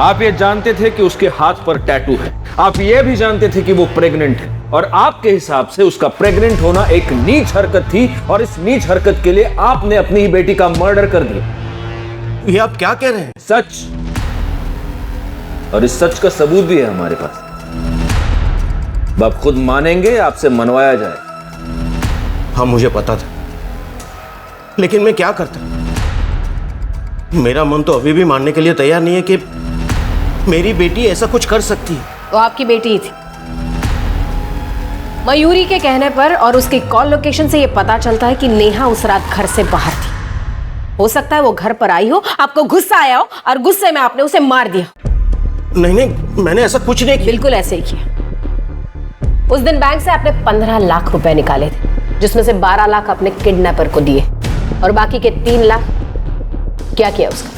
I: आप ये जानते थे कि उसके हाथ पर टैटू है, आप ये भी जानते थे कि वो प्रेग्नेंट है, और आपके हिसाब से उसका प्रेग्नेंट होना एक नीच हरकत थी, और इस नीच हरकत के लिए आपने अपनी ही बेटी का मर्डर कर दिया।
C: ये आप क्या कह रहे हैं?
I: सच, और इस सच का सबूत भी है हमारे पास। आप खुद मानेंगे, आपसे मनवाया जाए।
C: हाँ, मुझे पता था, लेकिन मैं क्या करता? मेरा मन तो अभी भी मानने के लिए तैयार नहीं है कि मेरी बेटी ऐसा कुछ कर सकती है।
J: वो आपकी बेटी ही थी। मयूरी के कहने पर और उसकी कॉल लोकेशन से ये पता चलता है कि नेहा उस रात घर से बाहर थी। हो सकता है वो घर पर आई हो, आपको गुस्सा आया हो, और गुस्से में आपने उसे मार दिया।
C: नहीं, मैंने ऐसा कुछ नहीं किया।
J: बिल्कुल ऐसे ही किया। उस दिन बैंक से आपने 15 लाख रुपए निकाले थे, जिसमें से 12 लाख अपने किडनैपर को दिए, और बाकी के 3 लाख क्या किया उसका?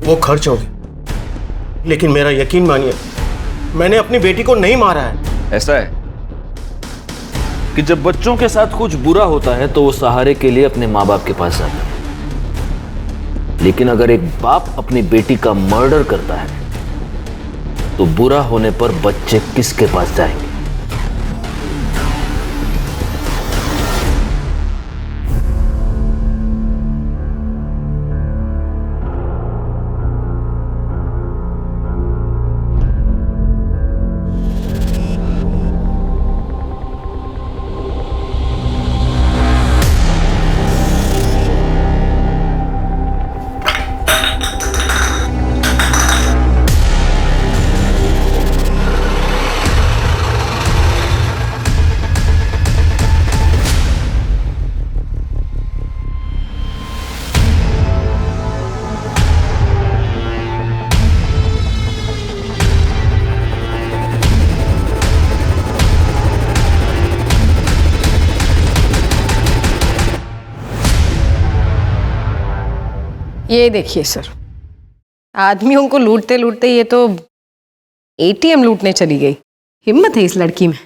C: वो खर्च हो गया। लेकिन मेरा यकीन मानिए, मैंने अपनी बेटी को नहीं मारा है।
I: ऐसा है कि जब बच्चों के साथ कुछ बुरा होता है तो वो सहारे के लिए अपने माँ बाप के पास जाता है, लेकिन अगर एक बाप अपनी बेटी का मर्डर करता है तो बुरा होने पर बच्चे किसके पास जाएंगे?
B: ये देखिए सर, आदमियों को लूटते लूटते ये तो एटीएम लूटने चली गई। हिम्मत है इस लड़की में।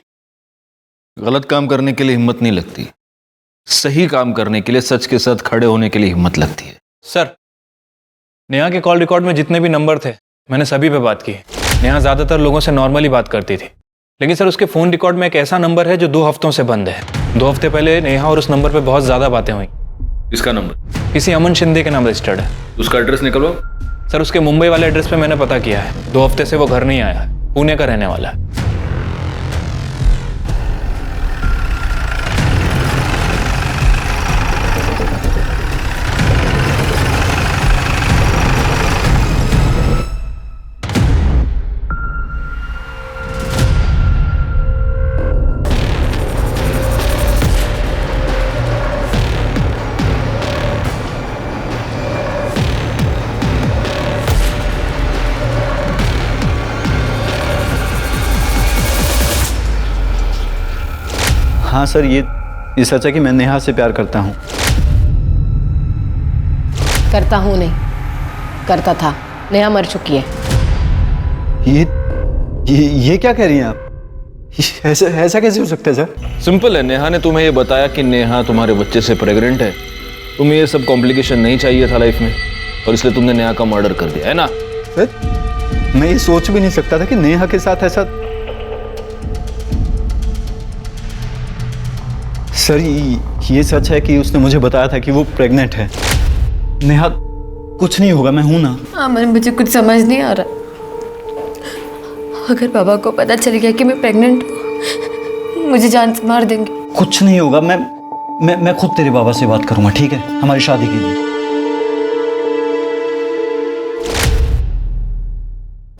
I: गलत काम करने के लिए हिम्मत नहीं लगती, सही काम करने के लिए, सच के साथ खड़े होने के लिए हिम्मत लगती है।
H: सर, नेहा के कॉल रिकॉर्ड में जितने भी नंबर थे मैंने सभी पे बात की। नेहा ज़्यादातर लोगों से नॉर्मली बात करती थी, लेकिन सर उसके फ़ोन रिकॉर्ड में एक ऐसा नंबर है जो 2 हफ्तों से बंद है। 2 हफ्ते पहले नेहा और उस नंबर पे बहुत ज़्यादा बातें हुई।
I: इसका नंबर
H: किसी अमन शिंदे के नाम रजिस्टर्ड है।
I: उसका एड्रेस निकलवाओ।
H: सर उसके मुंबई वाले एड्रेस पे मैंने पता किया है, 2 हफ्ते से वो घर नहीं आया है, पुणे का रहने वाला है।
F: हाँ सर, ये सच है कि मैं नेहा से प्यार करता हूँ।
J: करता हूँ नहीं, करता था। नेहा मर चुकी है।
F: ये क्या कह रही हैं आप? ऐसा कैसे हो सकता है सर?
I: सिंपल है, नेहा ने तुम्हें ये बताया कि नेहा तुम्हारे बच्चे से प्रेग्नेंट है। तुम्हें ये सब कॉम्प्लिकेशन नहीं चाहिए था लाइफ में, और इसलिए तुमने नेहा का मर्डर कर दिया है ना?
F: सर, मैं ये सोच भी नहीं सकता था कि नेहा के साथ ऐसा। सर, ये सच है कि उसने मुझे बताया था कि वो प्रेग्नेंट है। नेहा, कुछ नहीं होगा, मैं हूं ना।
E: अमन, मुझे कुछ समझ नहीं आ रहा। अगर बाबा को पता चल गया कि मैं प्रेग्नेंट हूँ, मुझे जान से मार देंगे।
F: कुछ नहीं होगा, मैं खुद तेरे बाबा से बात करूंगा, ठीक है? हमारी शादी के लिए।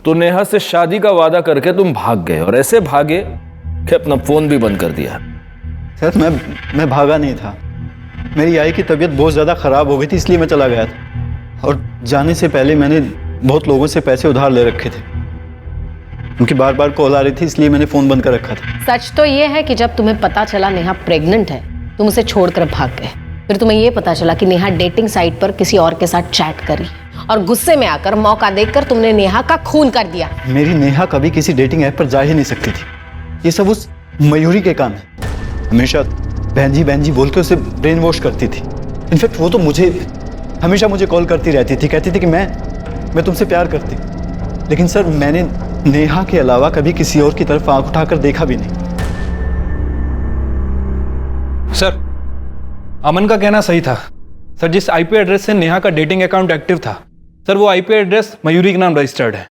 I: तो नेहा से शादी का वादा करके तुम भाग गए, और ऐसे भागे कि अपना फोन भी बंद कर दिया।
F: सर, मैं भागा नहीं था। मेरी आई की तबीयत बहुत ज़्यादा ख़राब हो गई थी, इसलिए मैं चला गया था। और जाने से पहले मैंने बहुत लोगों से पैसे उधार ले रखे थे। उनकी बार बार कॉल आ रही थी, इसलिए मैंने फ़ोन बंद कर रखा था।
J: सच तो ये है कि जब तुम्हें पता चला नेहा प्रेग्नेंट है, तुम उसे छोड़कर भाग गए। फिर तुम्हें ये पता चला कि नेहा डेटिंग साइट पर किसी और के साथ चैट करी, और गुस्से में आकर, मौका देखकर तुमने नेहा का खून कर दिया।
F: मेरी नेहा कभी किसी डेटिंग ऐप पर जा ही नहीं सकती थी। ये सब उस मयूरी के काम है। हमेशा बहन जी बोल के उसे ब्रेन वॉश करती थी। इनफैक्ट वो तो हमेशा मुझे कॉल करती रहती थी, कहती थी कि मैं तुमसे प्यार करती। लेकिन सर, मैंने नेहा के अलावा कभी किसी और की तरफ आंख उठाकर देखा भी नहीं।
H: सर, अमन का कहना सही था। सर, जिस आईपी एड्रेस से नेहा का डेटिंग अकाउंट एक्टिव था, सर वो आईपी एड्रेस मयूरी के नाम रजिस्टर्ड है।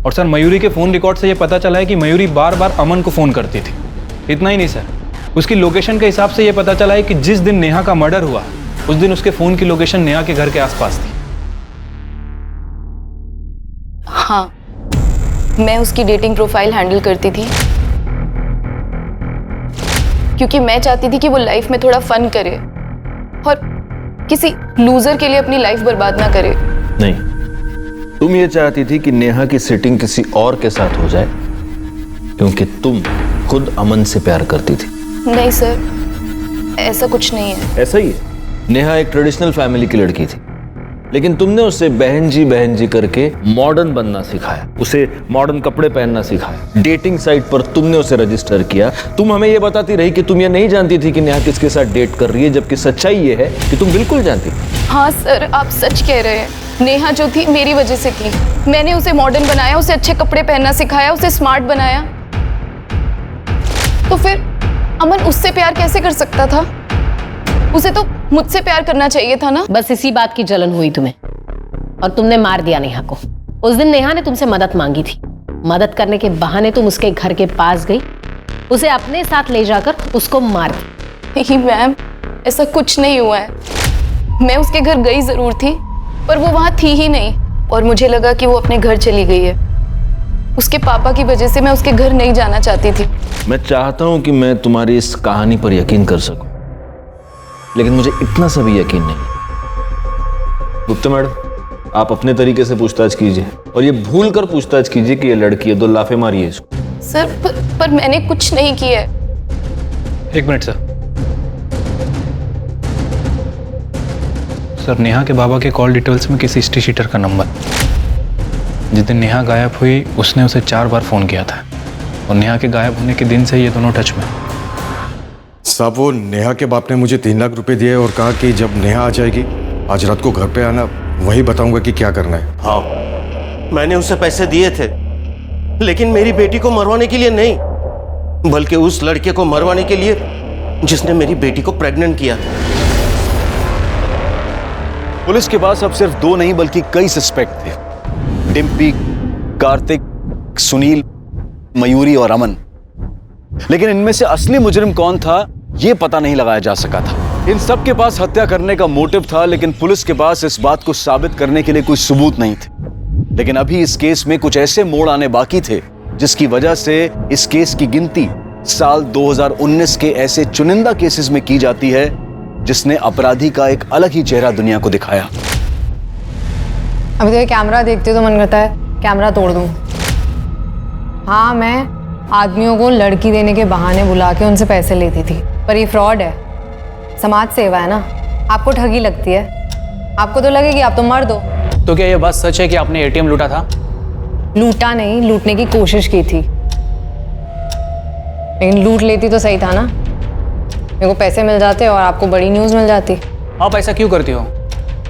H: और सर, मयूरी के फोन रिकॉर्ड से यह पता चला है कि मयूरी बार बार अमन को फोन करती थी। इतना ही नहीं सर, उसकी लोकेशन के हिसाब से यह पता चला है कि जिस दिन नेहा का मर्डर हुआ, उस दिन उसके फोन की लोकेशन नेहा के घर के आसपास थी।
M: हाँ, मैं उसकी डेटिंग प्रोफाइल हैंडल करती थी, क्योंकि मैं चाहती थी कि वो लाइफ में थोड़ा फन करे और किसी लूजर के लिए अपनी लाइफ बर्बाद ना करे।
I: नहीं, तुम ये चाहती थी कि नेहा की सेटिंग किसी और के साथ हो जाए, क्योंकि तुम खुद अमन से प्यार करती थी।
M: नहीं सर, ऐसा कुछ नहीं है।
I: ऐसा ही है। नेहा एक ट्रेडिशनल फैमिली की लड़की थी, लेकिन तुमने उसे बहन जी करके मॉडर्न बनना सिखाया, उसे मॉडर्न कपड़े पहनना सिखाया। डेटिंग साइट पर तुमने उसे रजिस्टर किया। तुम हमें यह बताती रही कि तुम ये नहीं जानती थी कि नेहा किसके साथ डेट कर रही है, जबकि सच्चाई ये है कि तुम बिल्कुल जानती थी।
M: हाँ सर, आप सच कह रहे हैं। नेहा जो थी मेरी वजह से थी। मैंने उसे मॉडर्न बनाया, उसे अच्छे कपड़े पहनना सिखाया, उसे स्मार्ट बनाया। तो फिर अमन उससे प्यार कैसे कर सकता था? उसे तो मुझसे प्यार करना चाहिए था ना।
J: बस इसी बात की जलन हुई तुम्हें, और तुमने मार दिया नेहा को। उस दिन नेहा ने तुमसे मदद मांगी थी। मदद करने के बहाने तुम उसके घर के पास गई, उसे अपने साथ ले जाकर उसको मार दी।
M: नहीं मैम, ऐसा कुछ नहीं हुआ है। मैं उसके घर गई जरूर थी, पर वो वहां थी ही नहीं, और मुझे लगा कि वो अपने घर चली गई है। उसके पापा की वजह से मैं उसके घर नहीं जाना चाहती थी।
I: मैं चाहता हूं कि मैं तुम्हारी इस कहानी पर यकीन कर सकूं, लेकिन मुझे इतना सा भी यकीन नहीं। गुप्ता मैडम, आप अपने तरीके से पूछताछ कीजिए, और ये भूल कर पूछताछ कीजिए कि ये लड़की है, 2 लाफे मारिए इसको।
M: सर, पर मैंने कुछ नहीं किया है।
H: 1 मिनट सर। सर, नेहा के बाबा के कॉल डिटेल्स में किसी हिस्ट्री शीटर का नंबर। जिस दिन नेहा गायब हुई, उसने उसे 4 बार फोन किया था, और नेहा के गायब होने के दिन से ये दोनों टच में।
N: साहब, वो नेहा के बाप ने मुझे 3 लाख रुपए दिए और कहा कि जब नेहा आ जाएगी आज रात को घर पे आना, वही बताऊंगा कि क्या करना है।
C: हाँ, मैंने उसे पैसे दिए थे, लेकिन मेरी बेटी को मरवाने के लिए नहीं, बल्कि उस लड़के को मरवाने के लिए जिसने मेरी बेटी को प्रेग्नेंट किया था।
A: पुलिस के पास अब सिर्फ 2 नहीं बल्कि कई सस्पेक्ट थे। डिम्पी, कार्तिक, सुनील, मयूरी और अमन। लेकिन इनमें से असली मुजरिम कौन था यह पता नहीं लगाया जा सका था। इन सब के पास हत्या करने का मोटिव था, लेकिन पुलिस के पास इस बात को साबित करने के लिए कोई सबूत नहीं थे। लेकिन अभी इस केस में कुछ ऐसे मोड़ आने बाकी थे जिसकी वजह से इस केस की गिनती साल 2019 के ऐसे चुनिंदा केसेस में की जाती है जिसने अपराधी का एक अलग ही चेहरा दुनिया को दिखाया।
J: अभी तो ये कैमरा देखते हो तो मन करता है कैमरा तोड़ दूं। हाँ, मैं आदमियों को लड़की देने के बहाने बुला के उनसे पैसे लेती थी, पर ये फ्रॉड है, समाज सेवा है ना। आपको ठगी लगती है, आपको तो लगेगी आप तो मर्द हो।
L: तो क्या ये बात सच है कि आपने एटीएम लूटा था?
J: लूटा नहीं, लूटने की कोशिश की थी, लेकिन लूट लेती तो सही था ना। मेरे को पैसे मिल जाते और आपको बड़ी न्यूज़ मिल जाती।
L: आप ऐसा क्यों करती हो?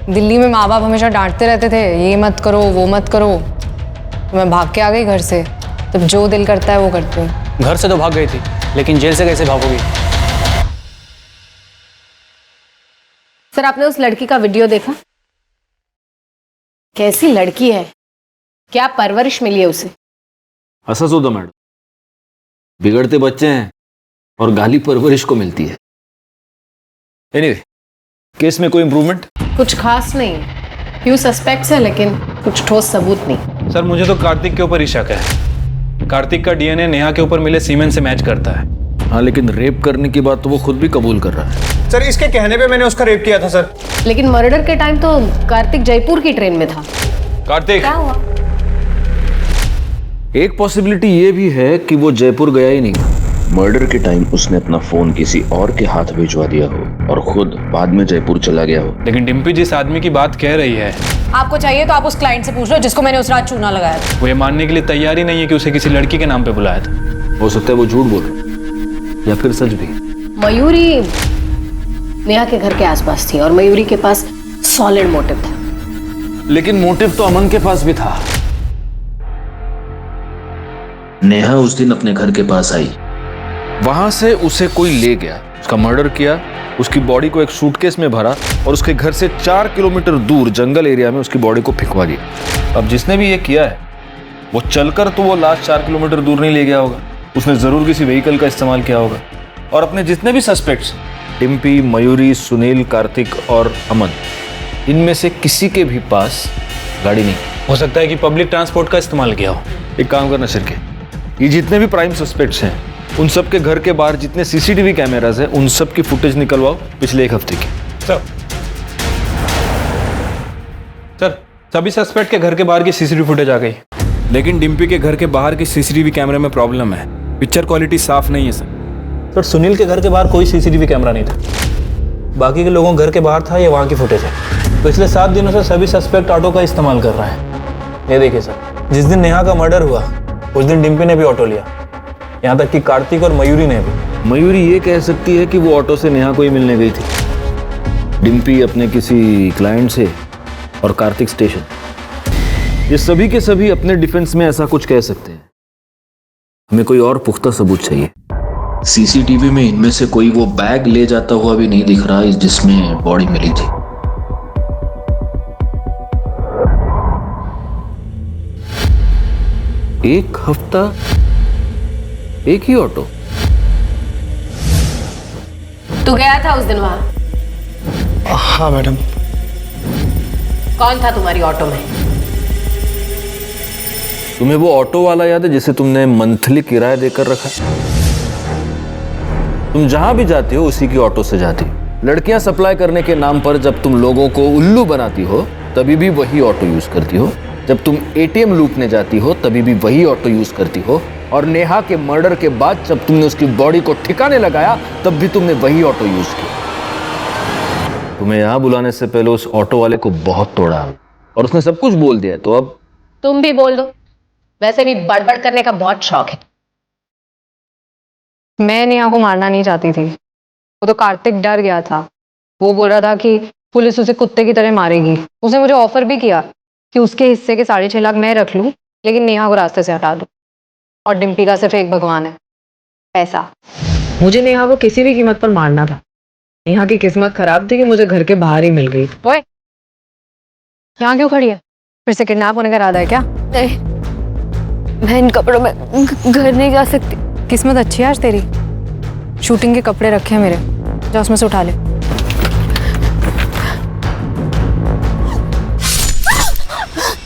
J: दिल्ली में माँ बाप हमेशा डांटते रहते थे, ये मत करो वो मत करो, तो मैं भाग के आ गई घर से। तब जो दिल करता है वो करती हूँ।
L: घर से तो भाग गई थी, लेकिन जेल से कैसे भागोगी?
J: सर, आपने उस लड़की का वीडियो देखा?
O: कैसी लड़की है, क्या परवरिश मिली है उसे?
I: हंसा सोदा मैडम, बिगड़ते बच्चे हैं और गाली परवरिश को मिलती है। एनीवे, केस में कोई इंप्रूवमेंट?
O: कुछ खास नहीं, फ्यू सस्पेक्ट्स है लेकिन कुछ ठोस सबूत नहीं।
H: सर, मुझे तो कार्तिक के ऊपर ही शक है। कार्तिक का डीएनए नेहा के ऊपर मिले सीमेंट से मैच करता है।
I: हाँ, लेकिन रेप करने की बात तो वो खुद भी कबूल कर रहा है।
G: सर, इसके कहने पे मैंने उसका रेप किया था सर।
O: लेकिन मर्डर के टाइम तो कार्तिक जयपुर की ट्रेन में था।
H: कार्तिक
O: क्या हुआ?
I: एक पॉसिबिलिटी ये भी है कि वो जयपुर गया ही नहीं। मर्डर के टाइम उसने अपना फोन किसी और के हाथ भिजवा दिया हो और खुद बाद में जयपुर चला गया हो।
H: लेकिन डिम्पी जिस आदमी की बात कह रही है,
J: आपको चाहिए तो आप उस क्लाइंट से पूछ लो जिसको मैंने उस रात चूना लगाया था।
H: वो ये मानने के लिए तैयार ही नहीं है कि उसे किसी लड़की के नाम पे बुलाया था।
I: हो सकता है वो झूठ बोल रहा या फिर सच भी।
O: मयूरी नेहा के घर के आसपास थी और मयूरी के पास सॉलिड मोटिव था।
I: लेकिन मोटिव तो अमन के पास भी था। नेहा उस दिन अपने घर के पास आई, वहां से उसे कोई ले गया, उसका मर्डर किया, उसकी बॉडी को एक सूटकेस में भरा और उसके घर से 4 किलोमीटर दूर जंगल एरिया में उसकी बॉडी को फेंकवा दिया। अब जिसने भी ये किया है वो चलकर तो वो लास्ट 4 किलोमीटर दूर नहीं ले गया होगा, उसने जरूर किसी व्हीकल का इस्तेमाल किया होगा। और अपने जितने भी सस्पेक्ट्स, डिम्पी, मयूरी, सुनील, कार्तिक और अमन, इनमें से किसी के भी पास गाड़ी नहीं।
H: हो सकता है कि पब्लिक ट्रांसपोर्ट का इस्तेमाल किया हो।
I: एक काम करना शिरके, ये जितने भी प्राइम सस्पेक्ट्स हैं उन सब के घर के बाहर जितने सीसीटीवी कैमरास हैं उन सब की फुटेज निकलवाओ पिछले 1 हफ्ते की।
H: सर, सभी सस्पेक्ट के घर के बाहर की सीसीटीवी फुटेज आ गई, लेकिन डिम्पी के घर के बाहर की सीसीटीवी कैमरे में प्रॉब्लम है। पिक्चर क्वालिटी साफ नहीं है सर।
G: सुनील के घर के बाहर कोई सीसीटीवी कैमरा नहीं था, बाकी के लोगों के घर के बाहर था, ये वहाँ की फुटेज है। पिछले 7 दिनों से सभी सस्पेक्ट ऑटो का इस्तेमाल कर रहा है। ये देखिए सर, जिस दिन नेहा का मर्डर हुआ उस दिन डिम्पी ने भी ऑटो लिया, यहाँ तक कि कार्तिक और मयूरी ने भी।
I: मयूरी ये कह सकती है कि वो ऑटो से नेहा को ही मिलने गई थी, डिम्पी अपने किसी क्लाइंट से और कार्तिक स्टेशन। ये सभी के सभी अपने डिफेंस में ऐसा कुछ कह सकते हैं। हमें कोई और पुख्ता सबूत चाहिए। सीसीटीवी में इनमें से कोई वो बैग ले जाता हुआ भी नहीं दिख रहा जिसमें बॉडी मिली थी। एक हफ्ता एक ही ऑटो।
O: तू गया था उस दिन वहां?
L: हाँ मैडम।
O: कौन था तुम्हारी ऑटो में?
I: तुम्हें वो ऑटो वाला याद है जिसे तुमने मंथली किराया देकर रखा? तुम जहां भी जाती हो उसी की ऑटो से जाती हो। लड़कियां सप्लाई करने के नाम पर जब तुम लोगों को उल्लू बनाती हो तभी भी वही ऑटो यूज करती हो। जब तुम एटीएम लूटने जाती हो तभी भी वही ऑटो यूज करती हो। और नेहा के मर्डर के बाद जब तुमने उसकी बॉडी को ठिकाने लगाया तब भी तुमने वही ऑटो यूज किया। तुम्हें यहां बुलाने से पहले उस ऑटो वाले को बहुत तोड़ा और उसने सब कुछ बोल दिया, तो अब
O: तुम भी बोल दो, वैसे भी बड़बड़ करने का बहुत शौक है।
J: मैं नेहा को मारना नहीं चाहती थी, वो तो कार्तिक डर गया था। वो बोल रहा था कि पुलिस उसे कुत्ते की तरह मारेगी। उसने मुझे ऑफर भी किया कि उसके हिस्से के 6.5 लाख मैं रख लूं, लेकिन नेहा को रास्ते से हटा दूं। और डिम्पी का सिर्फ एक भगवान है, पैसा। मुझे नेहा को किसी भी कीमत पर मारना था। नेहा की किस्मत खराब थी कि मुझे घर के बाहर ही मिल गई। ओए, यहाँ क्यों खड़ी है? फिर से किडनैप होने का इरादा है क्या?
E: नहीं, मैं इन कपड़ों में घर नहीं जा सकती।
J: किस्मत अच्छी है आज तेरी। शूटिंग के कपड़े रखे हैं मेरे, जा उसमें से उठा ले।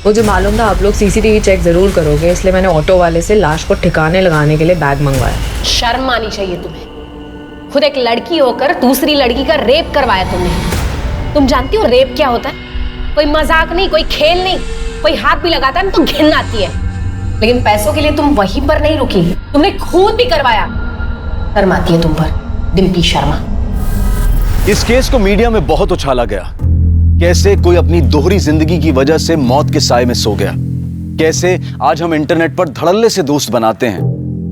J: मुझे मालूम था आप लोग सीसीटीवी चेक जरूर करोगे, इसलिए मैंने ऑटो वाले से लाश को ठिकाने लगाने के लिए बैग मंगवाया।
O: शर्म आनी चाहिए तुम्हें। खुद एक लड़की होकर दूसरी लड़की का रेप करवाया तुमने। तुम जानती हो रेप क्या होता है? कोई मजाक नहीं, कोई खेल नहीं। कोई हाथ भी लगाता है ना तो घिन आती है। लेकिन पैसों के लिए तुम वहीं पर नहीं रुकी, तुमने खून भी करवाया। शर्म आती है तुम पर, डिम्पी शर्मा।
A: इस केस को मीडिया में बहुत उछाला गया। कैसे कोई अपनी दोहरी जिंदगी की वजह से मौत के साए में सो गया, कैसे आज हम इंटरनेट पर धड़ल्ले से दोस्त बनाते हैं,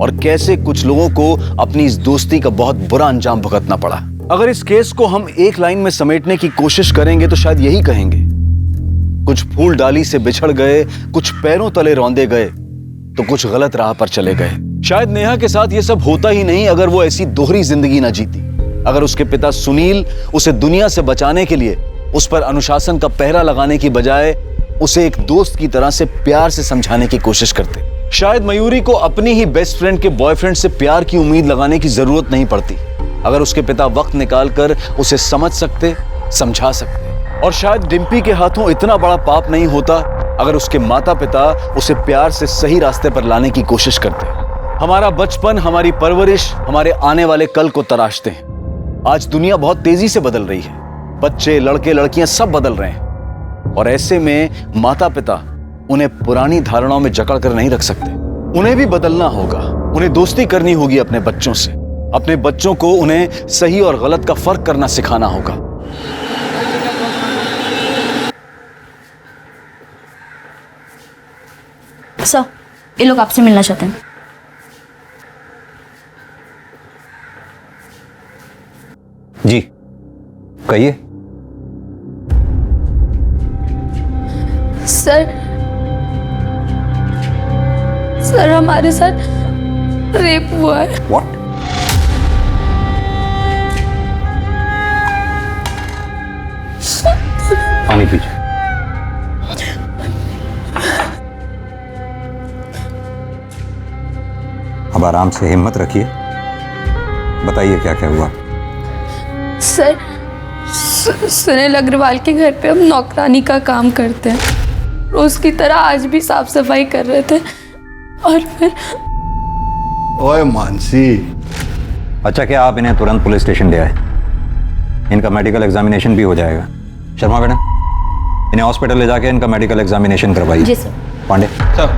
A: और कैसे कुछ लोगों को अपनी इस दोस्ती का बहुत बुरा अंजाम भुगतना पड़ा। अगर इस केस को हम एक लाइन में समेटने की कोशिश करेंगे तो शायद यही कहेंगे, कुछ फूल डाली से बिछड़ गए, कुछ पैरों तले रौंदे गए, तो कुछ गलत राह पर चले गए। शायद नेहा के साथ ये सब होता ही नहीं अगर वो ऐसी दोहरी जिंदगी ना जीती, अगर उसके पिता सुनील उसे दुनिया से बचाने के लिए उस पर अनुशासन का पहरा लगाने की बजाय उसे एक दोस्त की तरह से प्यार से समझाने की कोशिश करते। शायद मयूरी को अपनी ही बेस्ट फ्रेंड के बॉयफ्रेंड से प्यार की उम्मीद लगाने की जरूरत नहीं पड़ती, अगर उसके पिता वक्त निकालकर उसे समझ सकते, समझा सकते। और शायद डिम्पी के हाथों इतना बड़ा पाप नहीं होता अगर उसके माता पिता उसे प्यार से सही रास्ते पर लाने की कोशिश करते। हमारा बचपन, हमारी परवरिश हमारे आने वाले कल को तराशते हैं। आज दुनिया बहुत तेजी से बदल रही है, बच्चे, लड़के, लड़कियां सब बदल रहे हैं, और ऐसे में माता पिता उन्हें पुरानी धारणाओं में जकड़ कर नहीं रख सकते। उन्हें भी बदलना होगा, उन्हें दोस्ती करनी होगी अपने बच्चों से। अपने बच्चों को उन्हें सही और गलत का फर्क करना सिखाना होगा।
P: सर, ये लोग आपसे मिलना चाहते हैं।
I: जी कहिए।
E: सर हमारे साथ रेप हुआ है।
I: व्हाट? पानी पीजिए। अब आराम से हिम्मत रखिए, बताइए क्या क्या हुआ।
E: सर, सुनील अग्रवाल के घर पे हम नौकरानी का काम करते हैं। रोज की तरह आज भी साफ सफाई कर रहे थे और फिर।
I: ओए मानसी। अच्छा, क्या आप इन्हें तुरंत पुलिस स्टेशन ले आए? इनका मेडिकल एग्जामिनेशन भी हो जाएगा। शर्मा मैडम, इन्हें हॉस्पिटल ले जाके इनका मेडिकल एग्जामिनेशन करवाइए।
P: जी सर।
I: पांडे सर,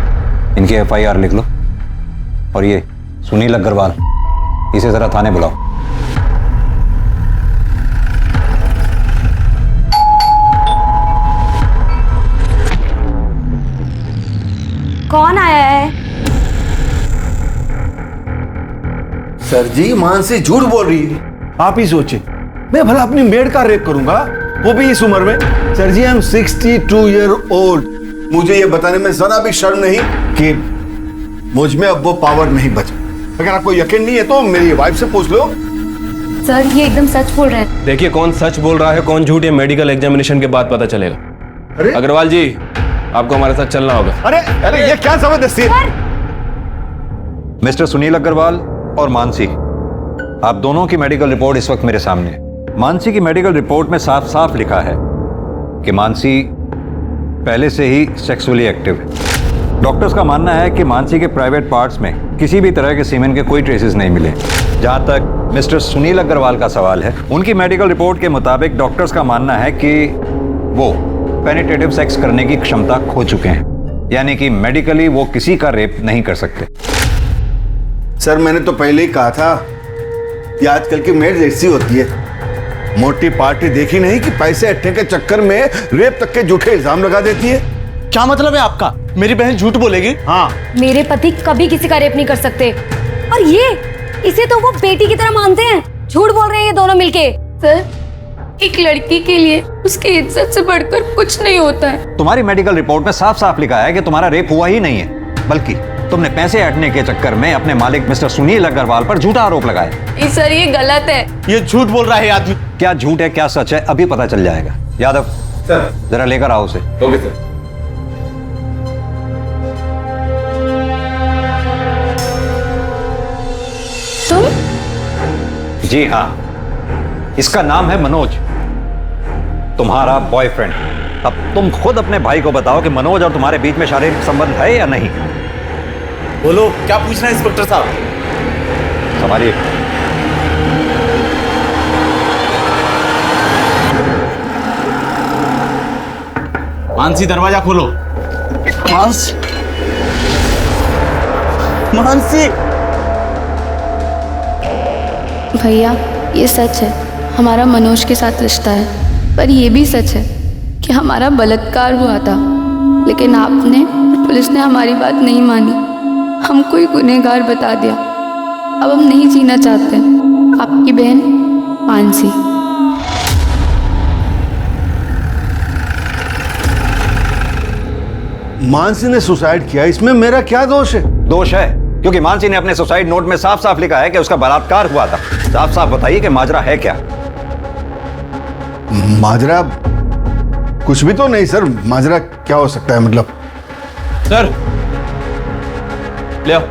I: इनकी FIR लिख लो। और ये सुनील अग्रवाल, इसे जरा थाने बुलाओ।
P: कौन आया है?
Q: सर जी, मानसी झूठ बोल रही है। आप ही सोचे, मैं भला अपनी मेड का रेप करूंगा, वो भी इस उम्र में। Sir ji, I am 62 year old. मुझे ये बताने में जरा भी शर्म नहीं कि मुझ में अब वो पावर नहीं बचा। अगर आपको यकीन नहीं है तो मेरी वाइफ से पूछ लो।
P: सर, ये एकदम सच बोल रहे हैं।
R: देखिए, कौन सच बोल रहा है कौन झूठ, ये मेडिकल एग्जामिनेशन के बाद पता चलेगा।
Q: अरे
R: अग्रवाल जी, आपको हमारे साथ चलना होगा।
Q: अरे ये क्या जबरदस्ती है?
I: मिस्टर सुनील अग्रवाल और मानसी, आप दोनों की मेडिकल रिपोर्ट इस वक्त मेरे सामने है। मानसी की मेडिकल रिपोर्ट में साफ साफ लिखा है कि मानसी पहले से ही सेक्सुअली एक्टिव है। डॉक्टर्स का मानना है कि मानसी के प्राइवेट पार्ट्स में किसी भी तरह के सीमेन के कोई ट्रेसेस नहीं मिले। जहां तक मिस्टर सुनील अग्रवाल का सवाल है, उनकी मेडिकल रिपोर्ट के मुताबिक डॉक्टर्स का मानना है कि वो पेनिट्रेटिव सेक्स करने की क्षमता खो चुके हैं, यानी कि मेडिकली वो किसी का रेप नहीं कर सकते।
Q: सर, मैंने तो पहले ही कहा था कि आजकल की मेड ऐसी होती है, मोटी पार्टी देखी नहीं कि पैसे अट्ठे के चक्कर में रेप तक के झूठे इल्जाम लगा देती है।
C: क्या मतलब है आपका? मेरी बहन झूठ बोलेगी?
Q: हाँ।
P: मेरे पति कभी किसी का रेप नहीं कर सकते, और इसे तो वो बेटी की तरह मानते हैं। झूठ बोल रहे हैं ये दोनों मिलके।
E: सर, एक लड़की के लिए उसकी इज्जत से बढ़कर कुछ नहीं होता है।
I: तुम्हारी मेडिकल रिपोर्ट में साफ साफ लिखा है कि तुम्हारा रेप हुआ ही नहीं है, बल्कि तुमने पैसे हटने के चक्कर में अपने मालिक मिस्टर सुनील अग्रवाल पर झूठा आरोप लगाया।
E: सर, ये गलत है।
C: ये झूठ बोल रहा है आदमी।
I: क्या झूठ है क्या सच है अभी पता चल जाएगा। यादव,
S: सर जरा लेकर आओ उसे।
R: Okay sir.
S: जी हाँ, इसका नाम है मनोज, तुम्हारा बॉयफ्रेंड। अब तुम खुद अपने भाई को बताओ कि मनोज और तुम्हारे बीच में शारीरिक संबंध है या नहीं।
A: बोलो, क्या पूछना है इंस्पेक्टर साहब?
S: संभालिए।
A: मानसी, दरवाजा खोलो। मानसी।
E: भैया ये सच है, हमारा मनोज के साथ रिश्ता है, पर ये भी सच है कि हमारा बलात्कार हुआ था, लेकिन आपने और पुलिस ने हमारी बात नहीं मानी, हमको ही गुनहगार बता दिया। अब हम नहीं जीना चाहते। आपकी बहन मानसी।
Q: मानसी ने सुसाइड किया, इसमें मेरा क्या दोष है?
S: दोष है क्योंकि मानसी ने अपने सुसाइड नोट में साफ साफ लिखा है कि उसका बलात्कार हुआ था। साफ साफ बताइए कि माजरा है क्या?
Q: माजरा कुछ भी तो नहीं सर। माजरा क्या हो सकता है मतलब?
R: सर ले आओ।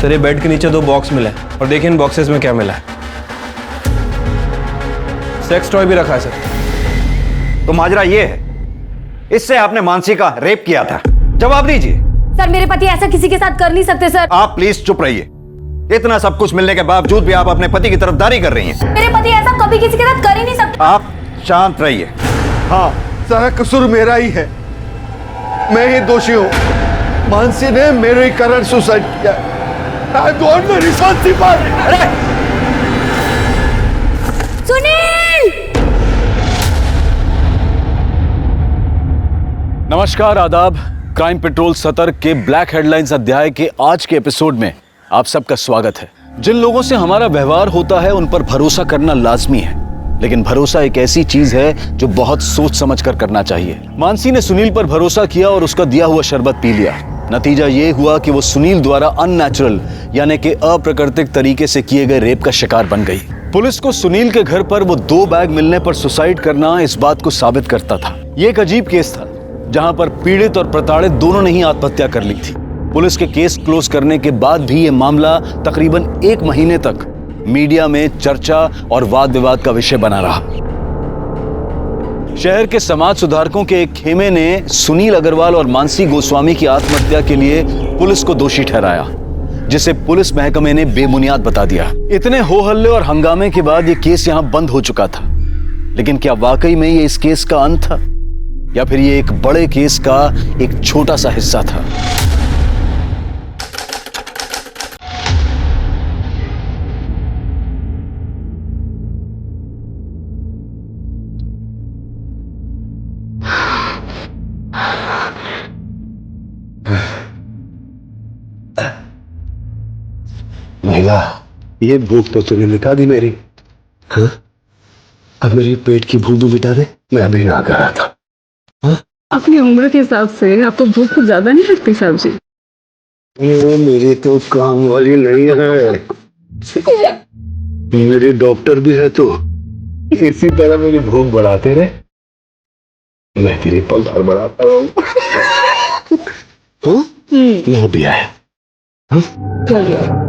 R: सर ये बेड के नीचे 2 बॉक्स मिले और देखिए इन बॉक्सेस में क्या मिला है। सेक्स टॉय भी रखा है सर।
S: तो माजरा ये है, इससे आपने मानसी का रेप किया था। जवाब दीजिए।
P: सर मेरे पति ऐसा किसी के साथ कर नहीं सकते सर।
S: आप प्लीज चुप रहिए। इतना सब कुछ मिलने के बावजूद भी आप अपने पति की तरफदारी कर रही हैं।
P: मेरे पति ऐसा कभी किसी के साथ कर ही नहीं सकते।
S: आप शांत रहिए।
Q: हाँ, सारा कसूर मेरा ही है, मैं ही दोषी हूँ। मानसी ने मेरे कारण सुसाइड किया। I don't know responsible।
P: Sunil!
A: नमस्कार, आदाब। क्राइम पेट्रोल सतर्क के ब्लैक हेडलाइंस अध्याय के आज के एपिसोड में आप सबका स्वागत है। जिन लोगों से हमारा व्यवहार होता है उन पर भरोसा करना लाजमी है, लेकिन भरोसा एक ऐसी चीज है जो बहुत सोच समझ कर करना चाहिए। मानसी ने सुनील पर भरोसा किया और उसका दिया हुआ शरबत पी लिया। नतीजा ये हुआ कि वो सुनील द्वारा अननेचुरल यानी कि अप्राकृतिक तरीके से किए गए रेप का शिकार बन गई। पुलिस को सुनील के घर पर वो 2 बैग मिलने पर सुसाइड करना इस बात को साबित करता था। ये एक अजीब केस था जहां पर पीड़ित और प्रताड़ित दोनों ने ही आत्महत्या कर ली थी। पुलिस के केस क्लोज करने के बाद भी ये मामला तकरीबन 1 महीने तक मीडिया में चर्चा और वाद विवाद का विषय बना रहा। शहर के समाज सुधारकों के एक खेमे ने सुनील अग्रवाल और मानसी गोस्वामी की आत्महत्या के लिए पुलिस को दोषी ठहराया, जिसे पुलिस महकमे ने बेबुनियाद बता दिया। इतने हो हल्ले और हंगामे के बाद ये केस यहां बंद हो चुका था, लेकिन क्या वाकई में ये इस केस का अंत था या फिर ये एक बड़े केस का एक छोटा सा हिस्सा था?
Q: महिला, ये भूख तो तूने मिटा दी मेरी। हाँ? अब मेरी पेट की भूख भी मिटा दे। मैं अभी ना कर रहा था। हाँ?
T: अपनी उम्र के हिसाब से आपको भूख कुछ ज्यादा नहीं लगती साहब जी?
Q: वो मेरी तो काम वाली नहीं है, मेरी डॉक्टर भी है, तो इसी तरह मेरी भूख बढ़ाते रहे, मैं तेरी पगार बढ़ाता रहूं। यहाँ भी आया। हाँ? चलिए।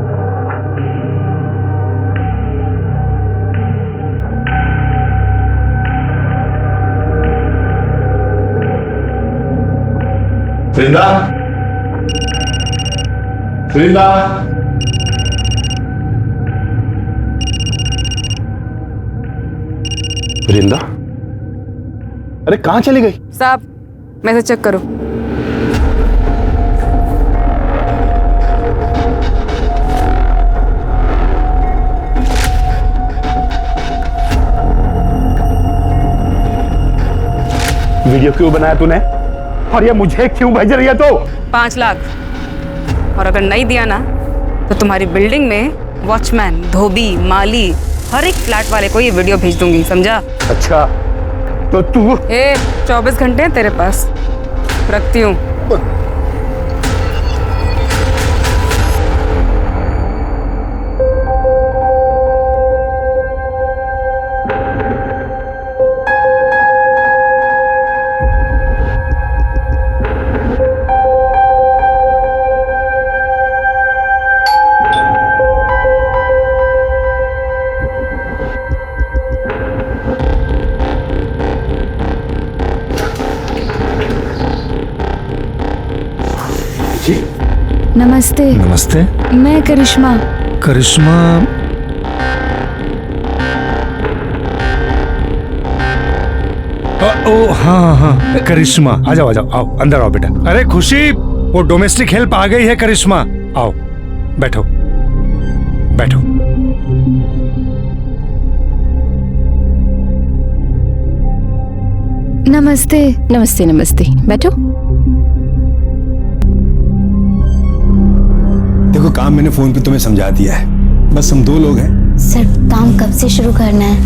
U: वृंदा, वृंदा,
A: वृंदा, अरे कहां चली गई?
T: साहब मैसेज चेक करो।
U: वीडियो क्यों बनाया तूने और ये मुझे क्यों भेज रही है? तो
T: 5 लाख, और अगर नहीं दिया ना तो तुम्हारी बिल्डिंग में वॉचमैन, धोबी, माली, हर एक फ्लैट वाले को ये वीडियो भेज दूंगी, समझा?
U: अच्छा तो तू
T: 24 घंटे हैं तेरे पास, रखती हूँ।
K: नमस्ते।
V: नमस्ते।
K: मैं करिश्मा।
V: करिश्मा, ओ हाँ हाँ करिश्मा, आ जाओ आओ, अंदर आओ बेटा। अरे खुशी, वो डोमेस्टिक हेल्प आ गई है करिश्मा, आओ बैठो बैठो।
K: नमस्ते।
W: नमस्ते नमस्ते, बैठो।
X: देखो काम मैंने फोन पे तुम्हें समझा दिया है, बस हम 2 लोग हैं।
Y: सर काम कब से शुरू करना है?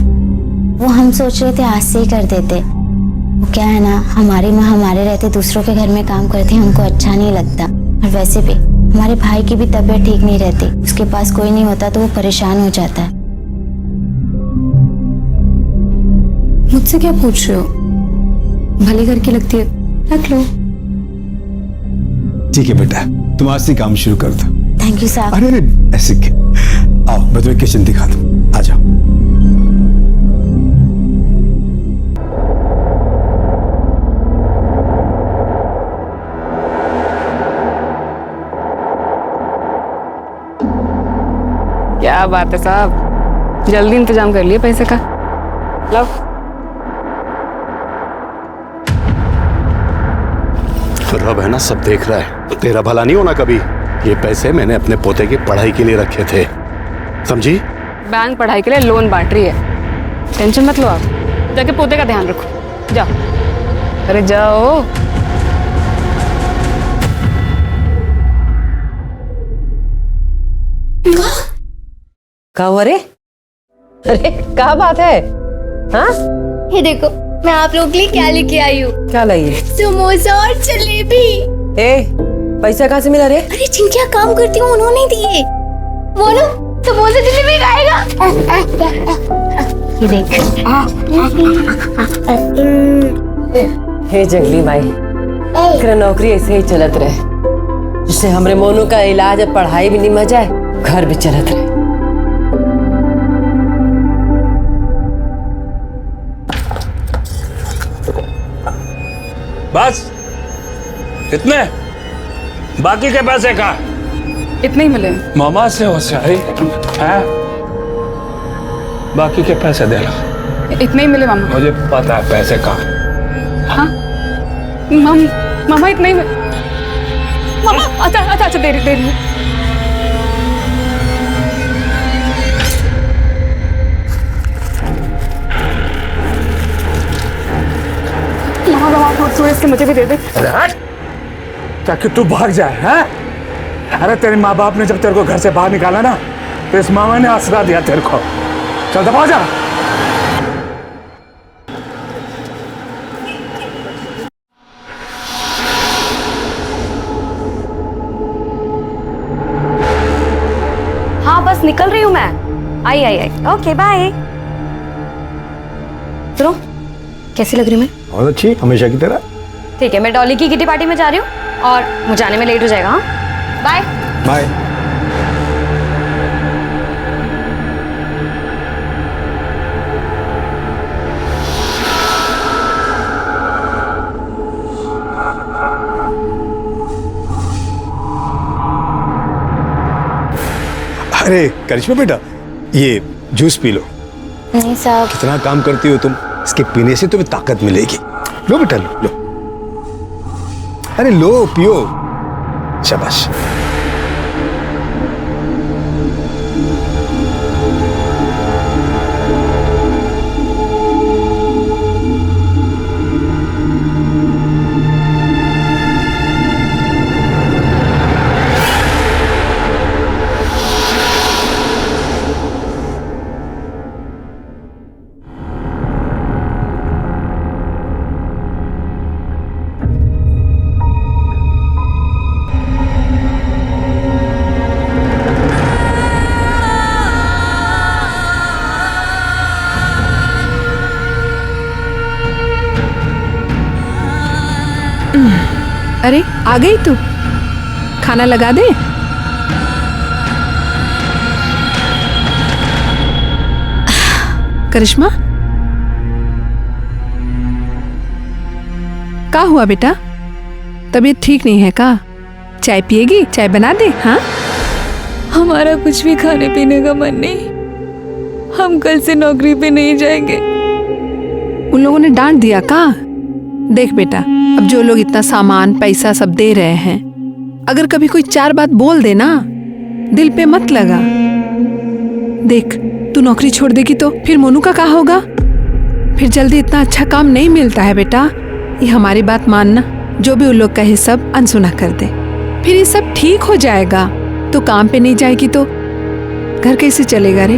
Y: वो हम सोच रहे थे आज से ही कर देते। वो क्या है ना, हमारी माँ हमारे रहते दूसरों के घर में काम करती है, हमको अच्छा नहीं लगता। और वैसे भी हमारे भाई की भी तबीयत ठीक नहीं रहती, उसके पास कोई नहीं होता तो वो परेशान हो जाता है।
K: मुझसे क्या पूछ रहे हो? भले करके लगती है, रख लो।
X: ठीक है बेटा, तुम आज से काम शुरू कर दो।
Y: थैंक यू साहब।
X: अरे ऐसे क्या, आओ मैं तुम्हें किचन दिखा दूं, आ जाओ।
T: क्या बात है साहब, जल्दी इंतजाम कर लिए पैसे का। लो।
U: रब है ना, सब देख रहा है, तो तेरा भला नहीं होना कभी। ये पैसे मैंने अपने पोते की पढ़ाई के लिए रखे थे, समझी?
T: बैंक पढ़ाई के लिए लोन बांट रही है, टेंशन मत लो आप। जाके पोते का ध्यान रखो, जाओ। अरे जाओ।
O: क्या हुआ रे? अरे क्या बात है? हाँ?
E: ये देखो मैं आप लोगों के लिए क्या लेके आई हूँ।
O: क्या लाई है?
E: समोसा और जलेबी।
O: पैसा कहाँ से मिला रे?
E: अरे जिनके काम करती हूँ उन्होंने दिए। वो ना समोसा जलेबी खाएगा। ये देख।
O: हे जंगली माई, तेरा नौकरी ऐसे ही चलत रहे, जिससे हमरे मोनू का इलाज और पढ़ाई भी निमह जाए, घर भी चलत रहे।
U: बस इतने, बाकी के पैसे का
T: इतने ही मिले।
U: मामा से होशियारी है, बाकी के पैसे दे लो।
T: इतने ही मिले मामा।
U: मुझे पता है पैसे का।
T: हाँ मामा इतने ही मामा। अच्छा दे रही हूँ। इसके मुझे भी दे दे।
U: ताकि तू भाग जाए हैं? अरे तेरे माँ बाप ने जब तेरे को घर से बाहर निकाला ना, तो इस मामा ने आसरा दिया तेरे को। चल दबा जा।
P: हाँ बस निकल रही हूँ मैं। आई। Okay bye. सुनो, कैसी लग रही हूँ मैं?
U: बहुत अच्छी, हमेशा की तरह।
P: ठीक है, मैं डॉली की किटी पार्टी में जा रही हूँ और मुझे आने में लेट हो जाएगा। हाँ बाय
U: बाय।
X: अरे करिश्मा बेटा, ये जूस पी लो।
Y: नहीं साहब।
X: कितना काम करती हो तुम, इसके पीने से तुम्हें ताकत मिलेगी। लो बेटा लो। अरे लो, पियो। शाबाश।
T: अरे आ गई तू, खाना लगा दे। करिश्मा, क्या हुआ बेटा? तबीयत ठीक नहीं है का? चाय पिएगी? चाय बना दे? हाँ,
B: हमारा कुछ भी खाने पीने का मन नहीं, हम कल से नौकरी पे नहीं जाएंगे।
T: उन लोगों ने डांट दिया का? देख बेटा, अब जो लोग इतना सामान पैसा सब दे रहे हैं, अगर कभी कोई 4 बात बोल दे ना, दिल पे मत लगा। देख, तू नौकरी छोड़ देगी तो फिर मोनू का क्या होगा? फिर जल्दी इतना अच्छा काम नहीं मिलता है बेटा। ये हमारी बात मानना, जो भी उन लोग कहे सब अनसुना कर दे, फिर ये सब ठीक हो जाएगा। तो काम पे नहीं जाएगी तो घर कैसे चलेगा रे?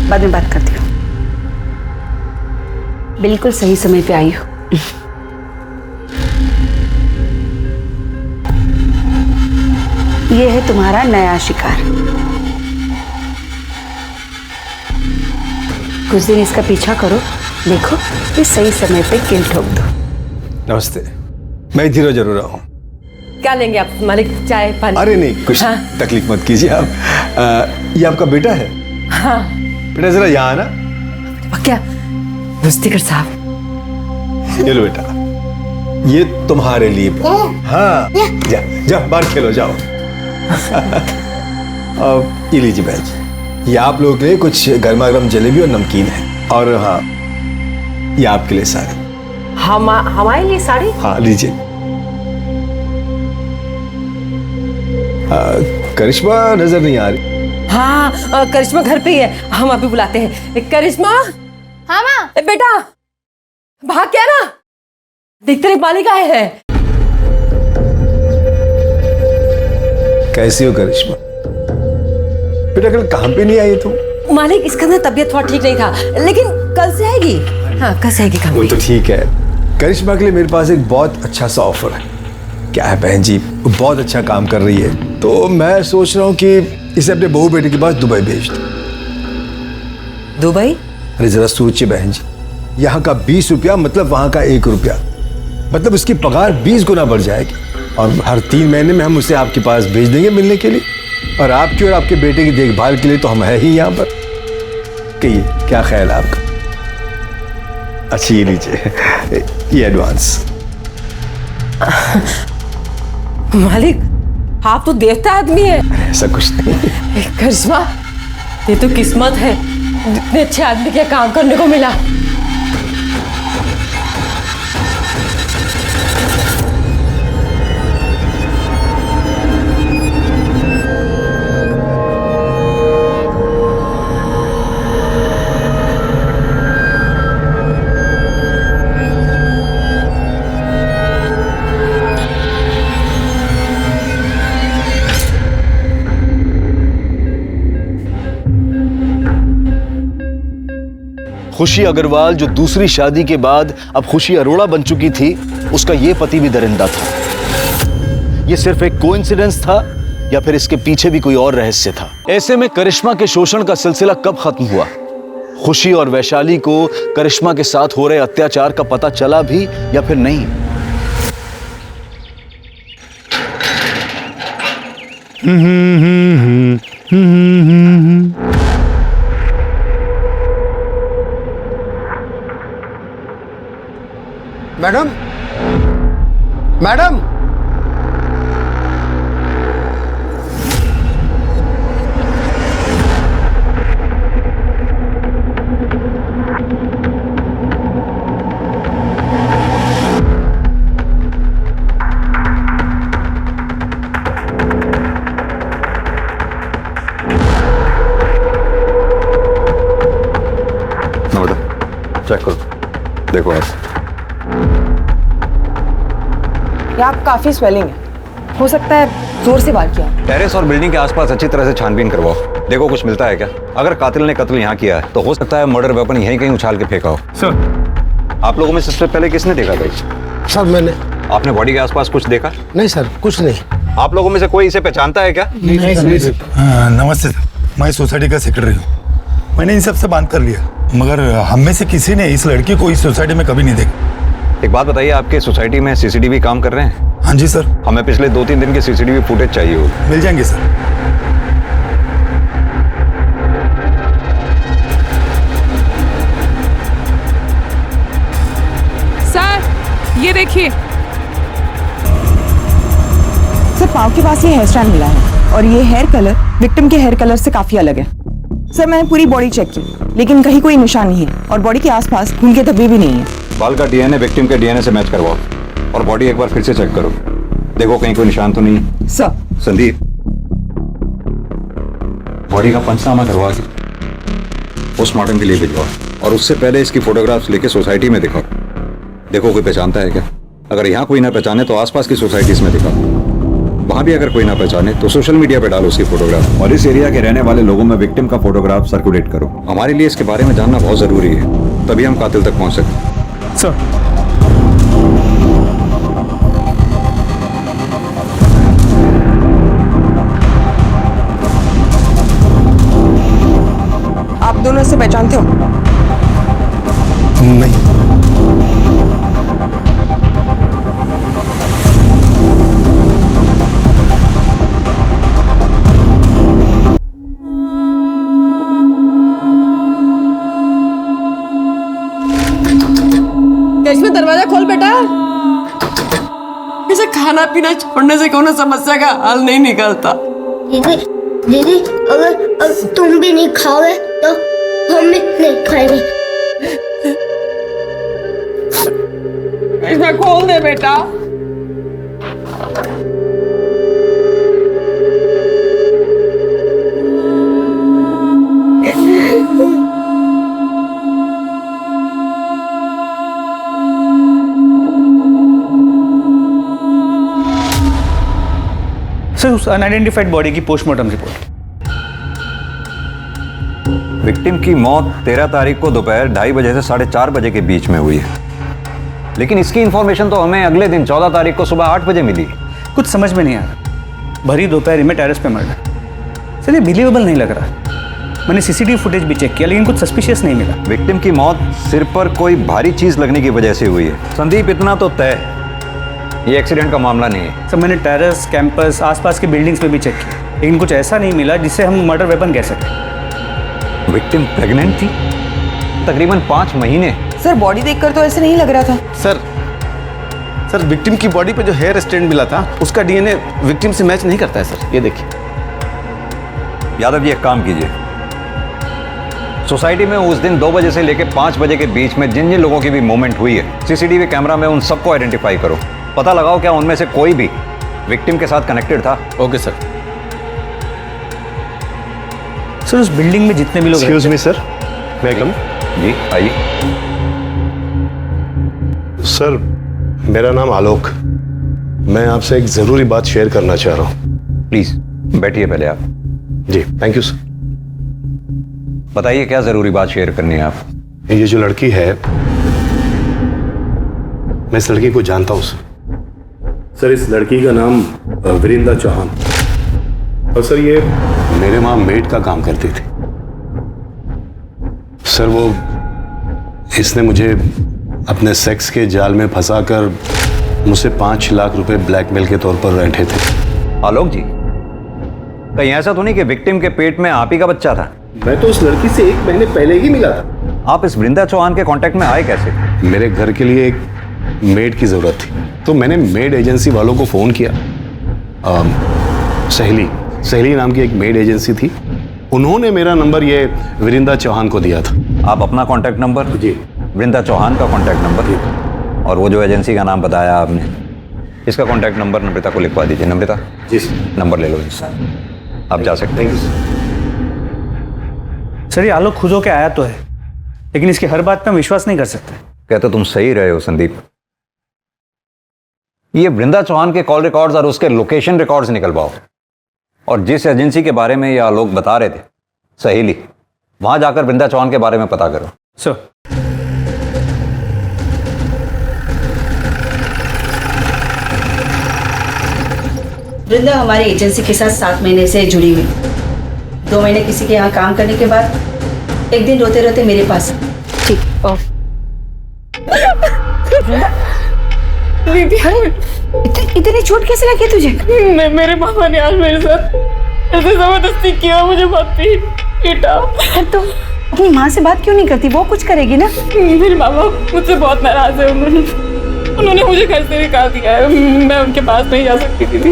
T: बाद में बात करती हूँ। बिल्कुल सही समय पे आई हो। ये है तुम्हारा नया शिकार। कुछ दिन इसका पीछा करो, देखो ये सही समय पे किल ठोक दो।
X: नमस्ते, मैं धीरे जरूर हूँ।
D: क्या लेंगे आप मालिक? चाय पानी?
X: अरे नहीं, कुछ तकलीफ मत कीजिए आप। ये आपका बेटा है?
D: हाँ।
X: बेटा जरा यहाँ आना।
D: क्या मुस्तिकर साहब?
X: ये लो बेटा, ये तुम्हारे लिए। हाँ, जा जा बाहर खेलो, जाओ। अब ये लीजिए बहन जी, ये आप लोगों के लिए कुछ गर्मा गर्म जलेबी और नमकीन है। और हाँ, ये आपके लिए साड़ी।
D: हमारे लिए साड़ी?
X: हाँ लीजिए। करिश्मा नजर नहीं आ रही।
D: हाँ, करिश्मा घर पे ही है, हम अभी बुलाते हैं। करिश्मा।
E: हाँ माँ।
D: बेटा भाग क्या ना, देख तेरे मालिक आए हैं।
X: कैसी हो करिश्मा? बेटा कल काम पे नहीं आई तुम?
D: मालिक इसका ना तबीयत थोड़ा ठीक नहीं था, लेकिन कल से आएगी। हाँ, कल से आएगी काम पे।
X: वो तो ठीक है। करिश्मा के लिए मेरे पास एक बहुत अच्छा सा ऑफर है। क्या है बहन जी, वो बहुत अच्छा काम कर रही है, तो मैं सोच रहा हूँ कि इसे अपने बहू बेटे के पास दुबई भेज दूं।
D: दुबई?
X: अरे जरा सोचिए बहन जी, यहाँ का 20 रुपया मतलब वहाँ का 1 रुपया, मतलब उसकी पगार 20 गुना बढ़ जाएगी। और हर 3 महीने में हम उसे आपके पास भेज देंगे मिलने के लिए, और आपकी और आपके बेटे की देखभाल के लिए तो हम है ही यहाँ पर। कहिए क्या ख्याल है आपका? अच्छा ये लीजिए, ये एडवांस।
D: मालिक आप तो देवता आदमी है।
X: ऐसा कुछ नहीं।
D: करिश्मा, ये तो किस्मत है, इतने अच्छे आदमी के काम करने को मिला।
A: खुशी अग्रवाल जो दूसरी शादी के बाद अब खुशी अरोड़ा बन चुकी थी, उसका ये पति भी दरिंदा था। ये सिर्फ एक कोइंसिडेंस था या फिर इसके पीछे भी कोई और रहस्य था? ऐसे में करिश्मा के शोषण का सिलसिला कब खत्म हुआ? खुशी और वैशाली को करिश्मा के साथ हो रहे अत्याचार का पता चला भी या फिर नहीं?
X: मैडम, मैडम, चेक करो, देखो आप।
D: आप काफी स्वेलिंग है, हो सकता है जोर से वार किया।
S: टेरेस और बिल्डिंग के आसपास अच्छी तरह से छानबीन करवाओ, देखो कुछ मिलता है क्या। अगर कातिल ने कत्ल यहाँ किया है तो हो सकता है मर्डर वेपन यहीं कहीं उछाल के फेंका हो।
X: सर,
S: आप लोगों में सबसे पहले किसने देखा भाई?
X: सर मैंने।
S: आपने बॉडी के आसपास कुछ देखा?
X: नहीं सर, कुछ नहीं।
S: आप लोगों में से कोई इसे पहचानता है क्या?
X: नहीं सर।
F: नमस्ते सर, मैं सोसाइटी का सेक्रेटरी हूँ। मैंने इन सब से बात कर लिया, मगर हम में से किसी ने इस लड़की को इस सोसाइटी में कभी नहीं देखा।
S: एक बात बताइए, आपके सोसाइटी में सीसीटीवी काम कर रहे हैं?
F: हाँ जी सर।
S: हमें पिछले 2-3 दिन के सीसीटीवी फुटेज चाहिए होगी।
F: मिल जाएंगे सर।
B: ये देखिए।
G: सर पाँव के पास ये हेयर स्टाइल मिला है और ये हेयर कलर विक्टिम के हेयर कलर से काफी अलग है। सर मैंने पूरी बॉडी चेक की लेकिन कहीं कोई निशान नहीं है और बॉडी के आसपास खून के धब्बे भी नहीं है।
S: बाल का डीएनए विक्टिम के डीएनए से मैच करवाओ और बॉडी एक बार फिर से चेक करो, देखो कहीं कोई निशान तो नहीं।
G: सर।
S: संदीप, बॉडी का पंचनामा करवा के पोस्टमार्टम के लिए भिजवाओ और उससे पहले इसकी फोटोग्राफ्स लेके सोसाइटी में दिखाओ, देखो कोई पहचानता है क्या। अगर यहाँ कोई ना पहचाने तो आसपास की सोसाइटीज में दिखाओ, वहां भी अगर कोई ना पहचाने तो सोशल मीडिया पे डालो उसकी फोटोग्राफ और इस एरिया के रहने वाले लोगों में विक्टिम का फोटोग्राफ सर्कुलेट करो। हमारे लिए इसके बारे में जानना बहुत जरूरी है, तभी हम कातिल तक पहुंच सकते।
V: सर
G: आप दोनों इसे पहचानते हो?
X: नहीं।
D: करिश्मा दरवाजा खोल बेटा। इसे खाना पीना छोड़ने से कोनो समस्या का हल नहीं निकलता।
H: दीदी दीदी अगर तुम भी नहीं खाओगे तो हम भी नहीं खाएंगे।
D: करिश्मा खोल दे बेटा।
V: सर उस अनआइडेंटिफाइड बॉडी की पोस्टमार्टम रिपोर्ट।
S: विक्टिम की मौत 13 तारीख को दोपहर 2:30 बजे से 4:30 बजे के बीच में हुई है, लेकिन इसकी इंफॉर्मेशन तो हमें अगले दिन 14 तारीख को सुबह 8 बजे मिली।
V: कुछ समझ में नहीं आ रहा, भरी दोपहर में टेरेस पे मर्डर। सर ये बिलीवेबल नहीं लग रहा। मैंने सीसीटीवी फुटेज भी चेक किया लेकिन कुछ सस्पिशियस नहीं मिला।
S: विक्टिम की मौत सिर पर कोई भारी चीज लगने की वजह से हुई है। संदीप, इतना तो तय ये एक्सीडेंट का मामला नहीं है।
V: सर मैंने टेरेस, कैंपस, आसपास की बिल्डिंग्स पे भी चेक किया लेकिन कुछ ऐसा नहीं मिला जिससे हम मर्डर वेपन कह सकें।
S: विक्टिम प्रेग्नेंट थी तकरीबन 5 महीने।
G: सर बॉडी देखकर तो ऐसे नहीं लग रहा था।
C: सर विक्टिम की बॉडी पे जो हेयर स्टैंड मिला था उसका डीएनए विक्टिम से मैच नहीं करता है सर, ये देखिए।
S: यादव जी एक काम कीजिए, सोसाइटी में उस दिन 2 बजे से लेकर 5 बजे के बीच में जिन जिन लोगों की भी मूवमेंट हुई है सीसीटीवी कैमरा में उन सबको आइडेंटिफाई करो, पता लगाओ क्या उनमें से कोई भी विक्टिम के साथ कनेक्टेड था।
C: Okay sir.
V: सर उस बिल्डिंग में जितने भी लोग
L: एक्सक्यूज मी सर, मैं कम?
S: जी आइए।
L: सर मेरा नाम आलोक, मैं आपसे एक जरूरी बात शेयर करना चाह रहा हूँ।
S: प्लीज बैठिए पहले आप।
L: जी थैंक यू सर।
S: बताइए क्या जरूरी बात शेयर करनी है आप?
L: ये जो लड़की है, मैं इस लड़की को जानता हूँ सर। इस लड़की का नाम वीरिंदा चौहान, और सर ये मेरे वहां मेड का काम करती थी। सर वो इसने मुझे अपने सेक्स के जाल में फंसाकर मुझसे 5 लाख रुपए ब्लैकमेल के तौर पर रैंठे थे।
S: आलोक जी, कहीं ऐसा तो नहीं कि विक्टिम के पेट में आप ही का बच्चा था?
L: मैं तो उस लड़की से 1 महीने पहले ही मिला था।
S: आप इस वृंदा चौहान के कांटेक्ट में आए कैसे?
L: मेरे घर के लिए एक मेड की जरूरत थी तो मैंने मेड एजेंसी वालों को फोन किया। सहेली नाम की एक मेड एजेंसी थी, उन्होंने मेरा नंबर ये वीरिंदा चौहान को दिया था।
S: आप अपना कांटेक्ट नंबर?
L: जी।
S: वृंदा चौहान का कांटेक्ट नंबर और वो जो एजेंसी का नाम बताया आपने, इसका कांटेक्ट नंबर नम्रता को लिखवा दीजिए। नम्रता
L: जी
S: नंबर ले लो इनसे, आप जा सकते हैं।
V: सर ये आलोक खुद होके आया तो है लेकिन इसकी हर बात पे हम विश्वास नहीं कर सकते।
S: कहते तुम सही रहे हो संदीप, ये वृंदा चौहान के कॉल रिकॉर्ड्स और उसके लोकेशन रिकॉर्ड्स निकलवाओ और जिस एजेंसी के बारे में ये आलोक बता रहे थे सहेली, वहां जाकर वृंदा चौहान के बारे में पता करो।
V: सर
M: वृंदा हमारी एजेंसी के साथ 7 महीने से जुड़ी हुई। 2 महीने किसी के यहाँ काम करने के बाद एक दिन रोते रोते मेरे पास।
P: ठीक ऑफ।
M: दीदी
P: इतनी चोट कैसे लगी तुझे?
D: मेरे पापा ने आज मेरे साथ ऐसे जबरदस्ती किया, मुझे बहुत पीटा।
P: तो अपनी माँ से बात क्यों नहीं करती? वो कुछ करेगी ना।
D: मेरे पापा मुझसे बहुत नाराज है। उन्होंने उन्होंने मुझे घर से निकाल दिया है। मैं उनके पास नहीं जा सकती दीदी,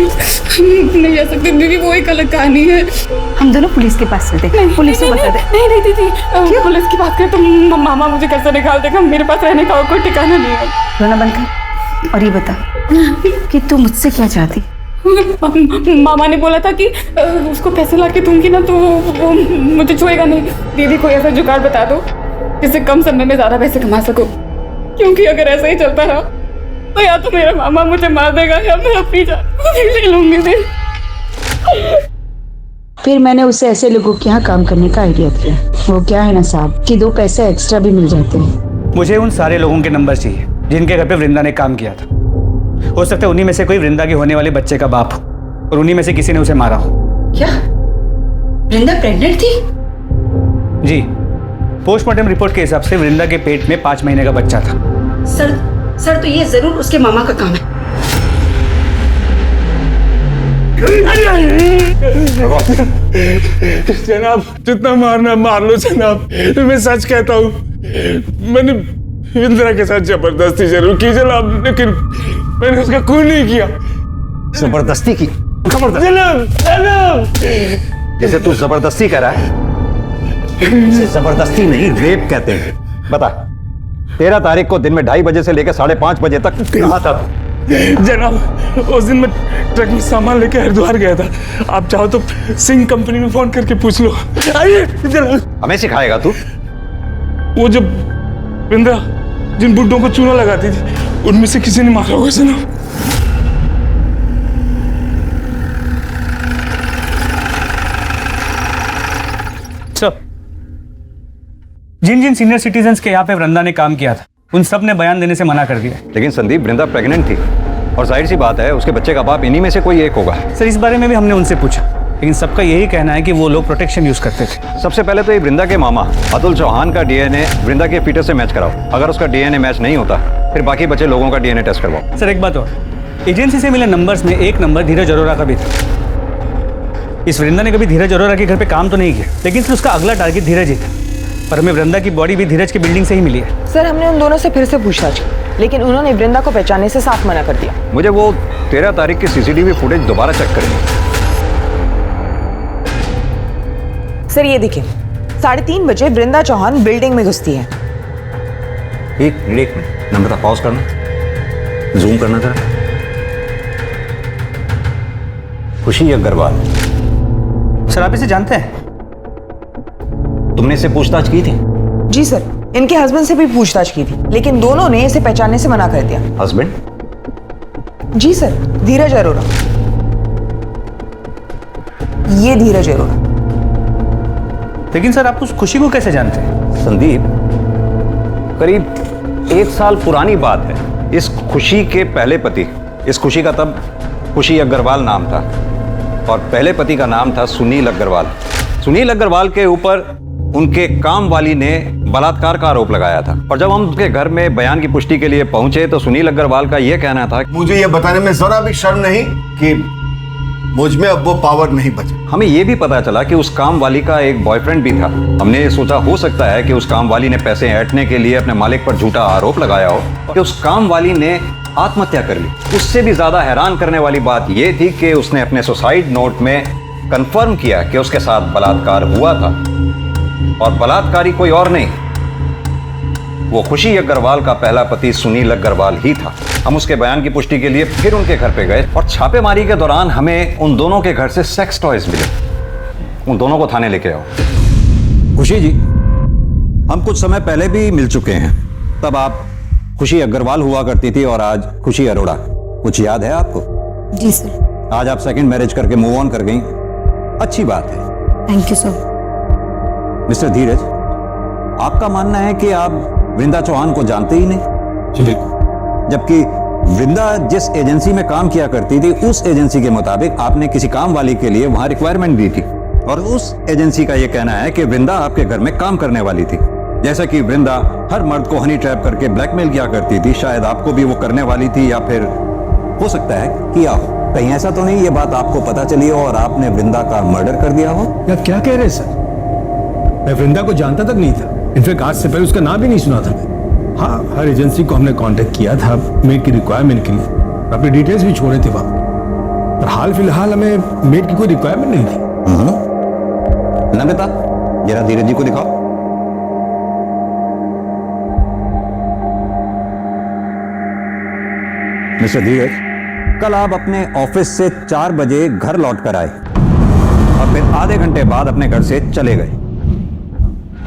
D: नहीं जा सकती दीदी, वो एक अलग कहानी है।
G: हम दोनों पुलिस के पास चलते हैं, पुलिस को बता दे।
D: नहीं नहीं दीदी, पुलिस की बात करें तो मामा मुझे घर से निकाल देगा, मेरे पास रहने का कोई ठिकाना नहीं है।
G: रोना बंद कर और ये बता कि तू मुझसे क्या चाहती?
D: मामा ने बोला था कि उसको पैसे ला के दूंगी ना तो वो मुझे छुएगा नहीं। दीदी कोई ऐसा जुगाड़ बता दो जिससे कम समय में ज्यादा पैसे कमा सको, क्योंकि अगर ऐसा ही चलता रहा तो या तो मेरा मामा मुझे मार देगा या मैं अपनी जान ले लूंगी।
G: फिर मैंने उसे ऐसे लोगों के यहाँ काम करने का आइडिया दिया। वो क्या है ना साहब कि 2 पैसे एक्स्ट्रा भी मिल जाते हैं।
U: मुझे उन सारे लोगों के नंबर चाहिए जिनके घर पे वृंदा ने काम किया था। हो सकता है उन्हीं में से कोई वृंदा के होने वाले बच्चे का बाप हो और उन्हीं में से किसी ने उसे मारा हो।
M: क्या वृंदा प्रेग्नेंट थी?
U: जी, पोस्टमार्टम रिपोर्ट के हिसाब से वृंदा के पेट में 5 महीने का बच्चा था।
M: सर तो ये जरूर उसके मामा का काम है।
U: जनाब, जितना मारना मार लो जनाब, मैं सच कहता हूँ, मैंने इंदिरा के साथ जबरदस्ती जरूर की जनाब, लेकिन मैंने उसका खून नहीं किया।
S: जबरदस्ती की?
U: जनाब,
S: जैसे तू जबरदस्ती कर रहा है, इसे जबरदस्ती नहीं रेप कहते हैं। बता, 13 तारीख को दिन में 2:30 बजे से लेकर 5:30 बजे तक कहाँ था तू?
U: जनाब, उस दिन मैं ट्रक में सामान लेके हरिद्वार गया था। आप चाहो तो सिंह कंपनी में फोन करके पूछ लो। आइए जनाब।
S: हमें सिखाएगा तू?
U: वो जब इंदिरा जिन बुड्ढों को चूना लगाती थी उनमें से किसी ने मारा होगा जनाब। जिन जिन सीनियर सिटीजन्स के यहाँ पे वृंदा ने काम किया था उन सब ने बयान देने से मना कर दिया।
S: लेकिन संदीप, वृंदा प्रेग्नेंट थी और जाहिर सी बात है उसके बच्चे का बाप इन्हीं में से कोई एक होगा।
U: सर, इस बारे में भी हमने उनसे पूछा, लेकिन सबका यही कहना है कि वो लोग प्रोटेक्शन यूज करते थे।
S: सबसे पहले तो ये वृंदा के मामा अतुल चौहान का डीएनए वृंदा के फीटस से मैच कराओ। अगर उसका डीएनए मैच नहीं होता फिर बाकी बचे लोगों का डीएनए टेस्ट करवाओ।
U: सर, एक बात और, एजेंसी से मिले नंबर्स में एक नंबर धीरज अरोरा का भी था। इस वृंदा ने कभी धीरज अरोरा के घर पे काम तो नहीं किया, लेकिन फिर उसका अगला टारगेट धीरज ही था। पर हमें वृंदा की बॉडी भी धीरज की बिल्डिंग से ही मिली है।
G: सर, हमने उन दोनों से फिर से पूछताछ की, लेकिन उन्होंने वृंदा को पहचानने से साफ मना कर दिया।
S: मुझे वो 13 तारीख की सीसीटीवी फुटेज दोबारा चेक करेंगे।
G: सर, ये देखिए, 3:30 बजे वृंदा चौहान बिल्डिंग में घुसती है।
S: एक मिनट, नम्रता पॉज करना, जूम करना जरा। खुशी अग्रवाल।
U: सर, आप इसे जानते हैं?
S: तुमने इससे पूछताछ की थी?
G: जी सर, इनके हस्बैंड से भी पूछताछ की थी, लेकिन दोनों ने इसे पहचानने से मना कर दिया।
S: हस्बैंड?
G: जी सर, धीरज अरोरा। ये धीरज अरोरा।
U: लेकिन सर, आप उस खुशी को कैसे जानते हैं?
S: संदीप, करीब 1 साल पुरानी बात है। इस खुशी के पहले पति, इस खुशी का तब खुशी अग्रवाल नाम था और पहले पति का नाम था सुनील अग्रवाल। सुनील अग्रवाल के ऊपर उनके काम वाली ने बलात्कार का आरोप लगाया था और जब हम उनके घर में बयान की पुष्टि के लिए पहुंचे तो सुनील अग्रवाल का यह कहना था,
X: मुझे यह बताने में जरा भी शर्म नहीं कि मुझ में अब वो पावर नहीं बचा।
S: हमें यह भी पता चला कि उस काम वाली का एक बॉयफ्रेंड भी था। हमने सोचा हो सकता है कि उस काम वाली ने पैसे ऐंठने के लिए अपने मालिक पर झूठा आरोप लगाया हो कि उस काम वाली ने आत्महत्या कर ली। उससे भी ज्यादा हैरान करने वाली बात यह थी कि उसने अपने सुसाइड नोट में कंफर्म किया कि उसके साथ बलात्कार हुआ था और बलात्कारी कोई और नहीं, वो खुशी अग्रवाल का पहला पति सुनील अग्रवाल ही था। हम उसके बयान की पुष्टि के लिए फिर उनके घर पे गए और छापेमारी के दौरान हमें उन दोनों के घर से सेक्स टॉयज मिले। उन दोनों को थाने लेके आओ। खुशी जी, हम कुछ समय पहले भी मिल चुके हैं। तब आप खुशी अग्रवाल हुआ करती थी और आज खुशी अरोड़ा। कुछ याद है आपको?
K: जी सर।
S: आज आप सेकंड मैरिज करके मूव ऑन कर गई, अच्छी बात है।
K: Thank you sir.
S: मिस्टर धीरज, आपका मानना है कि आप वृंदा चौहान को जानते ही नहीं, जबकि वृंदा जिस एजेंसी में काम किया करती थी उस एजेंसी के मुताबिक आपने किसी काम वाली के लिए वहां रिक्वायरमेंट दी थी और उस एजेंसी का यह कहना है कि वृंदा आपके घर में काम करने वाली थी। जैसा कि वृंदा हर मर्द को हनी ट्रैप करके ब्लैकमेल किया करती थी, शायद आपको भी वो करने वाली थी या फिर हो सकता है किया हो। कहीं ऐसा तो नहीं ये बात आपको पता चली हो और आपने वृंदा का मर्डर कर दिया हो?
X: या क्या कह रहे सर? मैं वृंदा को जानता तक नहीं था। इनफैक्ट आज से पहले उसका नाम भी नहीं सुना था। हाँ, हर एजेंसी को हमने कांटेक्ट किया था मेड की रिक्वायरमेंट के लिए, अपने डिटेल्स भी छोड़े थे वहाँ, पर हाल फिलहाल हमें मेड की कोई रिक्वायरमेंट नहीं थी।
S: नमिता, जरा धीरज जी को दिखाओ। मिस्टर धीरज, कल आप अपने ऑफिस से 4 बजे घर लौट कर आए और फिर आधे घंटे बाद अपने घर से चले गए,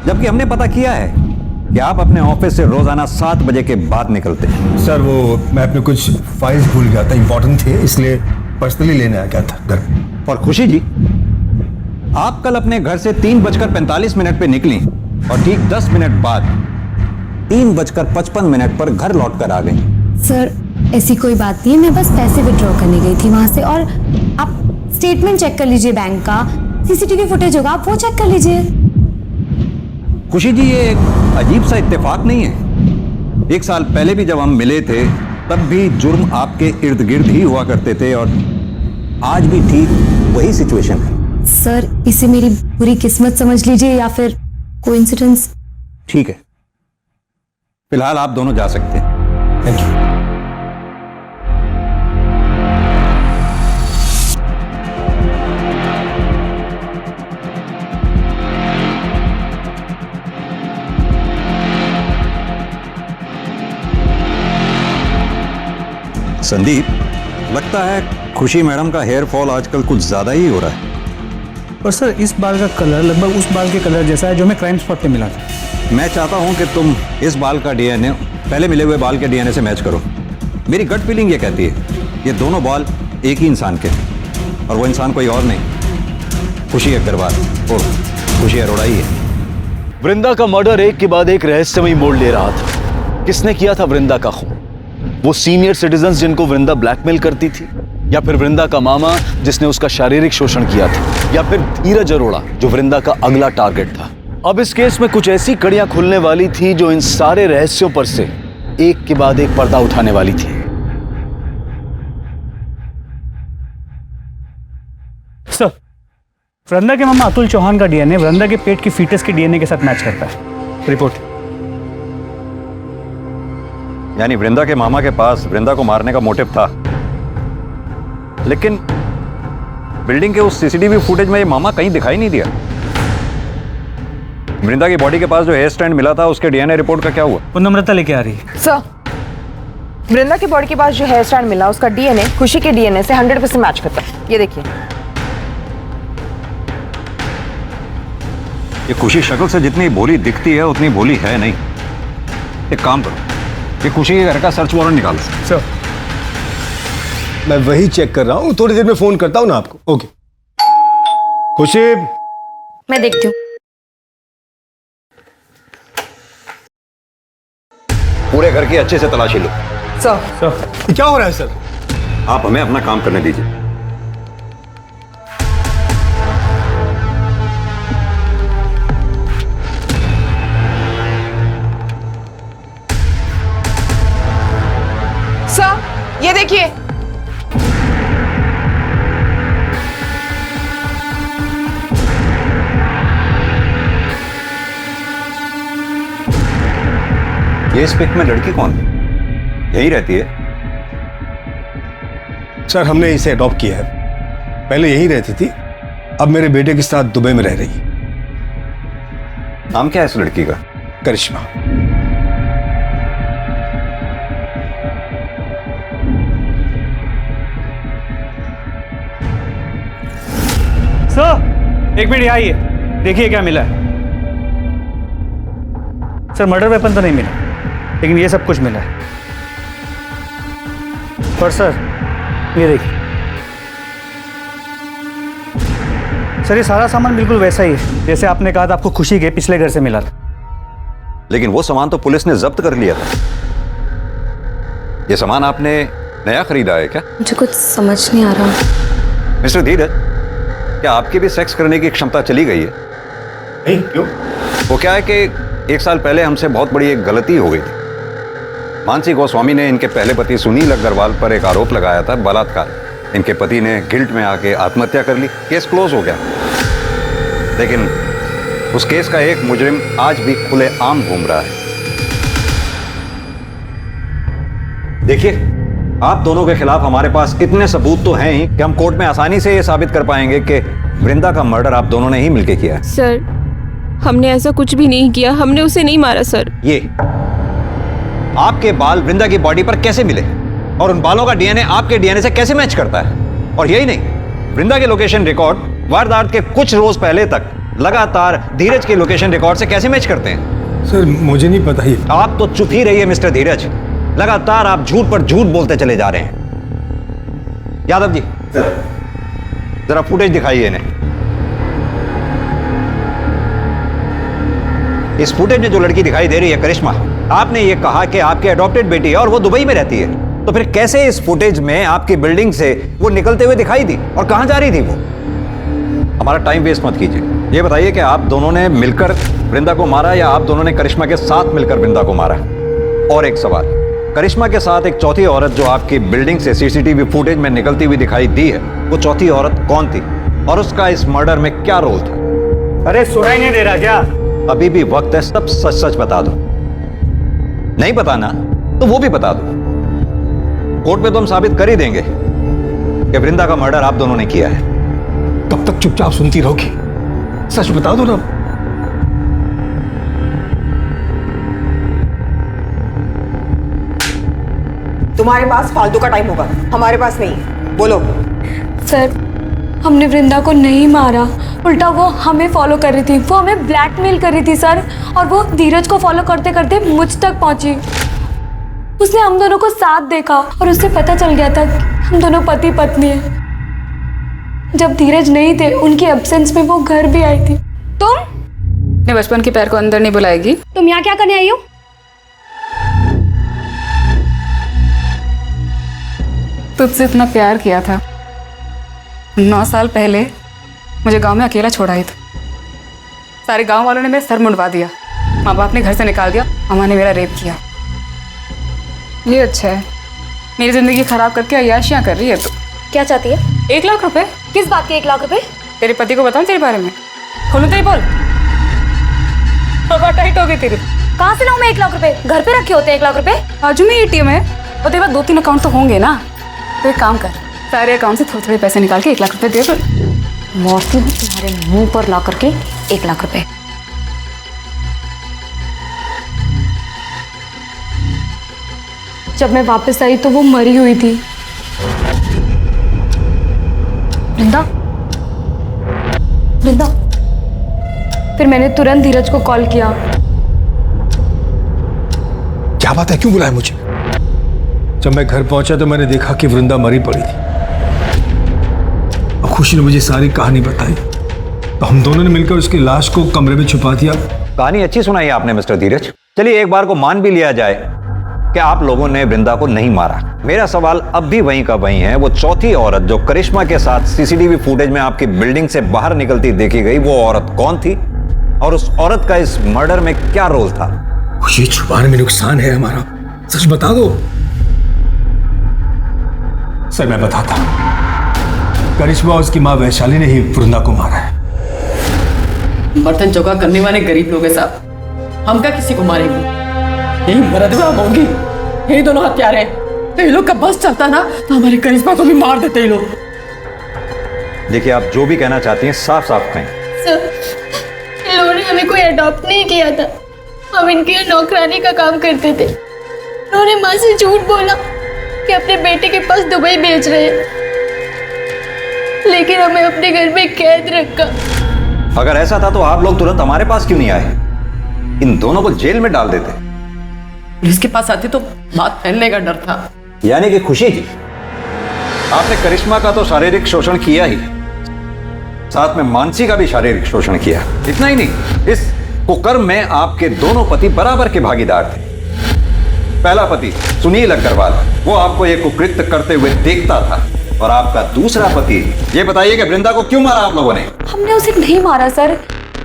S: जबकि हमने पता किया है कि आप अपने ऑफिस से रोजाना 7 बजे के बाद निकलते हैं।
X: सर वो मैं अपने कुछ फाइल्स भूल गया था, इंपॉर्टेंट थे, इसलिए पर्सनली लेने आ गया था घर।
S: और खुशी जी, आप कल अपने घर से 3:45 पे निकली और ठीक 10 मिनट बाद 3:55 पर घर लौट कर आ गई।
K: सर ऐसी कोई बात नहीं है, मैं बस पैसे विड्रॉ करने गई थी वहां से। और आप स्टेटमेंट चेक कर लीजिए बैंक का, सीसीटीवी फुटेज होगा, आप वो चेक कर लीजिए।
S: खुशी जी, ये एक अजीब सा इत्तेफाक नहीं है? 1 साल पहले भी जब हम मिले थे तब भी जुर्म आपके इर्द गिर्द ही हुआ करते थे और आज भी ठीक वही सिचुएशन है।
K: सर इसे मेरी बुरी किस्मत समझ लीजिए या फिर कोइंसिडेंस।
S: ठीक है, फिलहाल आप दोनों जा सकते हैं।
X: Thank you.
S: संदीप, लगता है खुशी मैडम का हेयर फॉल आजकल कुछ ज्यादा ही हो रहा है।
U: और सर इस बाल का कलर लगभग उस बाल के कलर जैसा है जो हमें क्राइम स्पॉट पे मिला था।
S: मैं चाहता हूं कि तुम इस बाल का डीएनए पहले मिले हुए बाल के डीएनए से मैच करो। मेरी गट फीलिंग ये कहती है ये दोनों बाल एक ही इंसान के हैं और वो इंसान कोई और नहीं, खुशी अग्रवाल और खुशी अरोड़ा ही है।
A: वृंदा का मर्डर एक के बाद एक रहस्यमयी मोड़ ले रहा था। किसने किया था वृंदा का खून? वो सीनियर सिटीजन्स जिनको वृंदा ब्लैकमेल करती थी, या फिर वृंदा का मामा जिसने उसका शारीरिक शोषण किया था, या फिर धीरज अरोड़ा जो वृंदा का अगला टारगेट था। अब इस केस में कुछ ऐसी कड़ियां खुलने वाली थी जो इन सारे रहस्यों पर से एक के बाद एक पर्दा उठाने वाली थी।
U: सर, वृंदा के मामा अतुल चौहान का डीएनए वृंदा के पेट की फीटस के डीएनए के साथ मैच करता है। रिपोर्ट।
S: यानी वृंदा के मामा के पास वृंदा को मारने का मोटिव था, लेकिन बिल्डिंग के उस सीसीटीवी फुटेज में ये मामा कहीं दिखाई नहीं दिया। वृंदा की बॉडी के पास जो हेयर स्टैंड मिला था उसके डीएनए रिपोर्ट का क्या हुआ?
U: वो नम्रता लेके आ रही है।
G: सर, वृंदा की बॉडी के पास जो हेयर स्टैंड मिला उसका डीएनए खुशी के डीएनए से 100% मैच करता है। ये देखिए।
S: ये खुशी शक्ल से जितनी भोली दिखती है उतनी भोली है नहीं। एक काम करो, ये खुशी के घर का सर्च वारंट निकालो।
X: सर, मैं वही चेक कर रहा हूँ, थोड़ी देर में फोन करता हूँ ना आपको। ओके। खुशी,
K: मैं देखती हूँ।
S: पूरे घर की अच्छे से तलाशी लो।
X: सर, क्या हो रहा है सर?
S: आप हमें अपना काम करने दीजिए।
G: सर, ये देखिए।
S: ये इस पिक में लड़की कौन है? यही रहती है?
X: सर, हमने इसे अडॉप्ट किया है। पहले यही रहती थी, अब मेरे बेटे के साथ दुबई में रह रही है।
S: नाम क्या है इस लड़की का?
X: करिश्मा।
U: सर, एक मिनट यहाँ आइए, देखिए क्या मिला है। सर, मर्डर वेपन तो नहीं मिला, लेकिन ये सब कुछ मिला है। पर सर, ये देखिए सर, ये सारा सामान बिल्कुल वैसा ही है जैसे आपने कहा था आपको खुशी के पिछले घर से मिला था।
S: लेकिन वो सामान तो पुलिस ने जब्त कर लिया था। ये सामान आपने नया खरीदा है क्या?
K: मुझे कुछ समझ नहीं आ रहा।
S: मिस्टर धीरज, क्या आपकी भी सेक्स करने की क्षमता चली गई है?
X: नहीं, क्यों?
S: वो क्या है कि 1 साल पहले हमसे बहुत बड़ी एक गलती हो गई थी। मानसी गोस्वामी ने इनके पहले पति सुनील अग्रवाल पर एक आरोप लगाया था, बलात्कार। इनके पति ने गिल्ट में आके आत्महत्या कर ली, केस क्लोज हो गया। लेकिन उस केस का एक मुजरिम आज भी खुलेआम घूम रहा है। देखिए, आप दोनों के खिलाफ हमारे पास इतने सबूत तो हैं ही कि हम कोर्ट में आसानी से ये साबित कर पाएंगे कि वृंदा का मर्डर आप दोनों ने ही मिलकर किया है।
B: सर, हमने ऐसा कुछ भी नहीं किया, हमने उसे नहीं मारा सर।
S: ये आपके बाल वृंदा की बॉडी पर कैसे मिले और उन बालों का डीएनए आपके डीएनए से कैसे मैच करता है? और यही नहीं, वृंदा के लोकेशन रिकॉर्ड वारदात के कुछ रोज पहले तक लगातार धीरज के लोकेशन रिकॉर्ड से कैसे मैच करते हैं?
X: सर मुझे नहीं पता ही।
S: आप तो चुप ही रहिए मिस्टर धीरज, लगातार आप झूठ पर झूठ बोलते चले जा रहे हैं। यादव जी, जरा फुटेज दिखाइए इन्हें। इस फुटेज में जो लड़की दिखाई दे रही है करिश्मा, आपने ये कहा कि आपकी अडॉप्टेड बेटी है और वो दुबई में रहती है, तो फिर कैसे इस फुटेज में आपकी बिल्डिंग से वो निकलते हुए दिखाई दी और कहां जा रही थी वो? हमारा टाइम वेस्ट मत कीजिए, ये बताइए कि आप दोनों ने मिलकर वृंदा को मारा या आप दोनों ने करिश्मा के साथ मिलकर वृंदा को मारा? और एक सवाल, करिश्मा के साथ एक चौथी औरत जो आपकी बिल्डिंग से सीसीटीवी फुटेज में निकलती हुई दिखाई दी है, वो चौथी औरत कौन थी और उसका इस मर्डर में क्या रोल था?
U: अरे सुनाई नहीं दे रहा क्या?
S: अभी भी वक्त है, सब सच सच बता दो। नहीं बताना तो वो भी बता दो। कोर्ट में तो हम साबित कर ही देंगे कि वृंदा का मर्डर आप दोनों ने किया है।
X: कब तक चुपचाप सुनती रहोगी? सच बता दो ना।
G: तुम्हारे पास फालतू का टाइम होगा, हमारे पास नहीं। बोलो।
K: सर, हमने वृंदा को नहीं मारा, उल्टा वो हमें फॉलो कर रही थी, वो हमें ब्लैकमेल कर रही थी सर, और वो धीरज को फॉलो करते करते मुझ तक पहुंची। उसने हम दोनों को साथ देखा और उससे पता चल गया था कि हम दोनों पति पत्नी हैं। जब धीरज नहीं थे, उनकी एब्सेंस में वो घर भी आई थी।
D: तुम अपने बचपन के प्यार को अंदर नहीं बुलाएगी?
P: तुम यहाँ क्या करने आई हो?
D: तुझसे इतना प्यार किया था, 9 साल पहले मुझे गांव में अकेला छोड़ा ही था। सारे गांव वालों ने मेरा सर मुंडवा दिया, माँ बाप ने घर से निकाल दिया, अम्मा ने मेरा रेप किया। ये अच्छा है, मेरी जिंदगी खराब करके अय्याशियाँ कर रही है। तो
P: क्या चाहती है?
D: 1 लाख रुपए।
P: किस बात के 1 लाख रुपए?
D: तेरे पति को बताऊं तेरे बारे में? खोलूं तेरी बोल? हवा टाइट हो गई तेरी।
P: कहाँ से लाऊं मैं 1 लाख रुपए? घर पे रखे होते 1 लाख रुपए?
D: बाजू में ATM है और तेरे पास 2-3 अकाउंट तो होंगे ना। तो एक काम कर, सारे अकाउंट से थोड़े थोड़े पैसे निकाल के 1 लाख रुपए दे दो।
P: मौसी हूँ तुम्हारे मुंह पर ला करके 1 लाख रुपए।
K: जब मैं वापस आई तो वो मरी हुई थी।
P: वृंदा, वृंदा।
K: फिर मैंने तुरंत धीरज को कॉल किया।
X: क्या बात है, क्यों बुलाया मुझे? जब मैं घर पहुंचा तो मैंने देखा कि वृंदा मरी पड़ी थी। अब खुशी ने मुझे सारी कहानी बताई, तो हम दोनों ने मिलकर उसकी लाश को कमरे में छुपा दिया।
S: कहानी अच्छी सुनाई आपने मिस्टर धीरज। चलिए एक बार को मान भी लिया जाए कि आप लोगों ने वृंदा को नहीं मारा। मेरा सवाल अब भी वहीं का वहीं है, वो चौथी औरत जो करिश्मा के साथ सीसीटीवी फुटेज में आपकी बिल्डिंग से बाहर निकलती देखी गई, वो औरत कौन थी और उस औरत का इस मर्डर में क्या रोल था?
X: खुशी, छुपाने में नुकसान है हमारा, सच बता दो। सर मैं बताता, करिश्मा और उसकी माँ वैशाली ने ही वृंदा को मारा है।
I: बर्तन चौका करने वाले गरीब लोग हैं साहब, हम क्या किसी को मारेंगे? यही मरदवा होंगी, यही दोनों हत्यारे हैं। तो ये लोग का बस चलता ना तो हमारी करिश्मा को भी मार देते ये लोग।
S: देखिए, आप जो भी कहना चाहती हैं साफ साफ कहें।
B: सर, इन लोगों ने हमें कोई अडॉप्ट नहीं किया था, हम इनके यहाँ नौकरानी का काम करते थे। उन्होंने माँ से झूठ बोला कि अपने बेटे के पास दुबई भेज रहे हैं, लेकिन हमें अपने घर में कैद रखा।
S: अगर ऐसा था तो आप लोग तुरंत हमारे पास क्यों नहीं आए? इन दोनों को जेल में डाल देते।
I: पुलिस के पास आती तो बात फैलने का डर था।
S: यानी कि खुशी जी, आपने करिश्मा का तो शारीरिक शोषण किया ही, साथ में मानसी का भी शारीरिक शोषण किया। इतना ही नहीं, इस कुकर्म में आपके दोनों पति बराबर के भागीदार थे। पहला पति सुनील अग्रवाल, वो आपको ये कुकृत्य करते हुए देखता था, और आपका दूसरा पति, ये बताइए कि वृंदा को क्यों मारा आप लोगों ने?
K: हमने उसे नहीं मारा सर,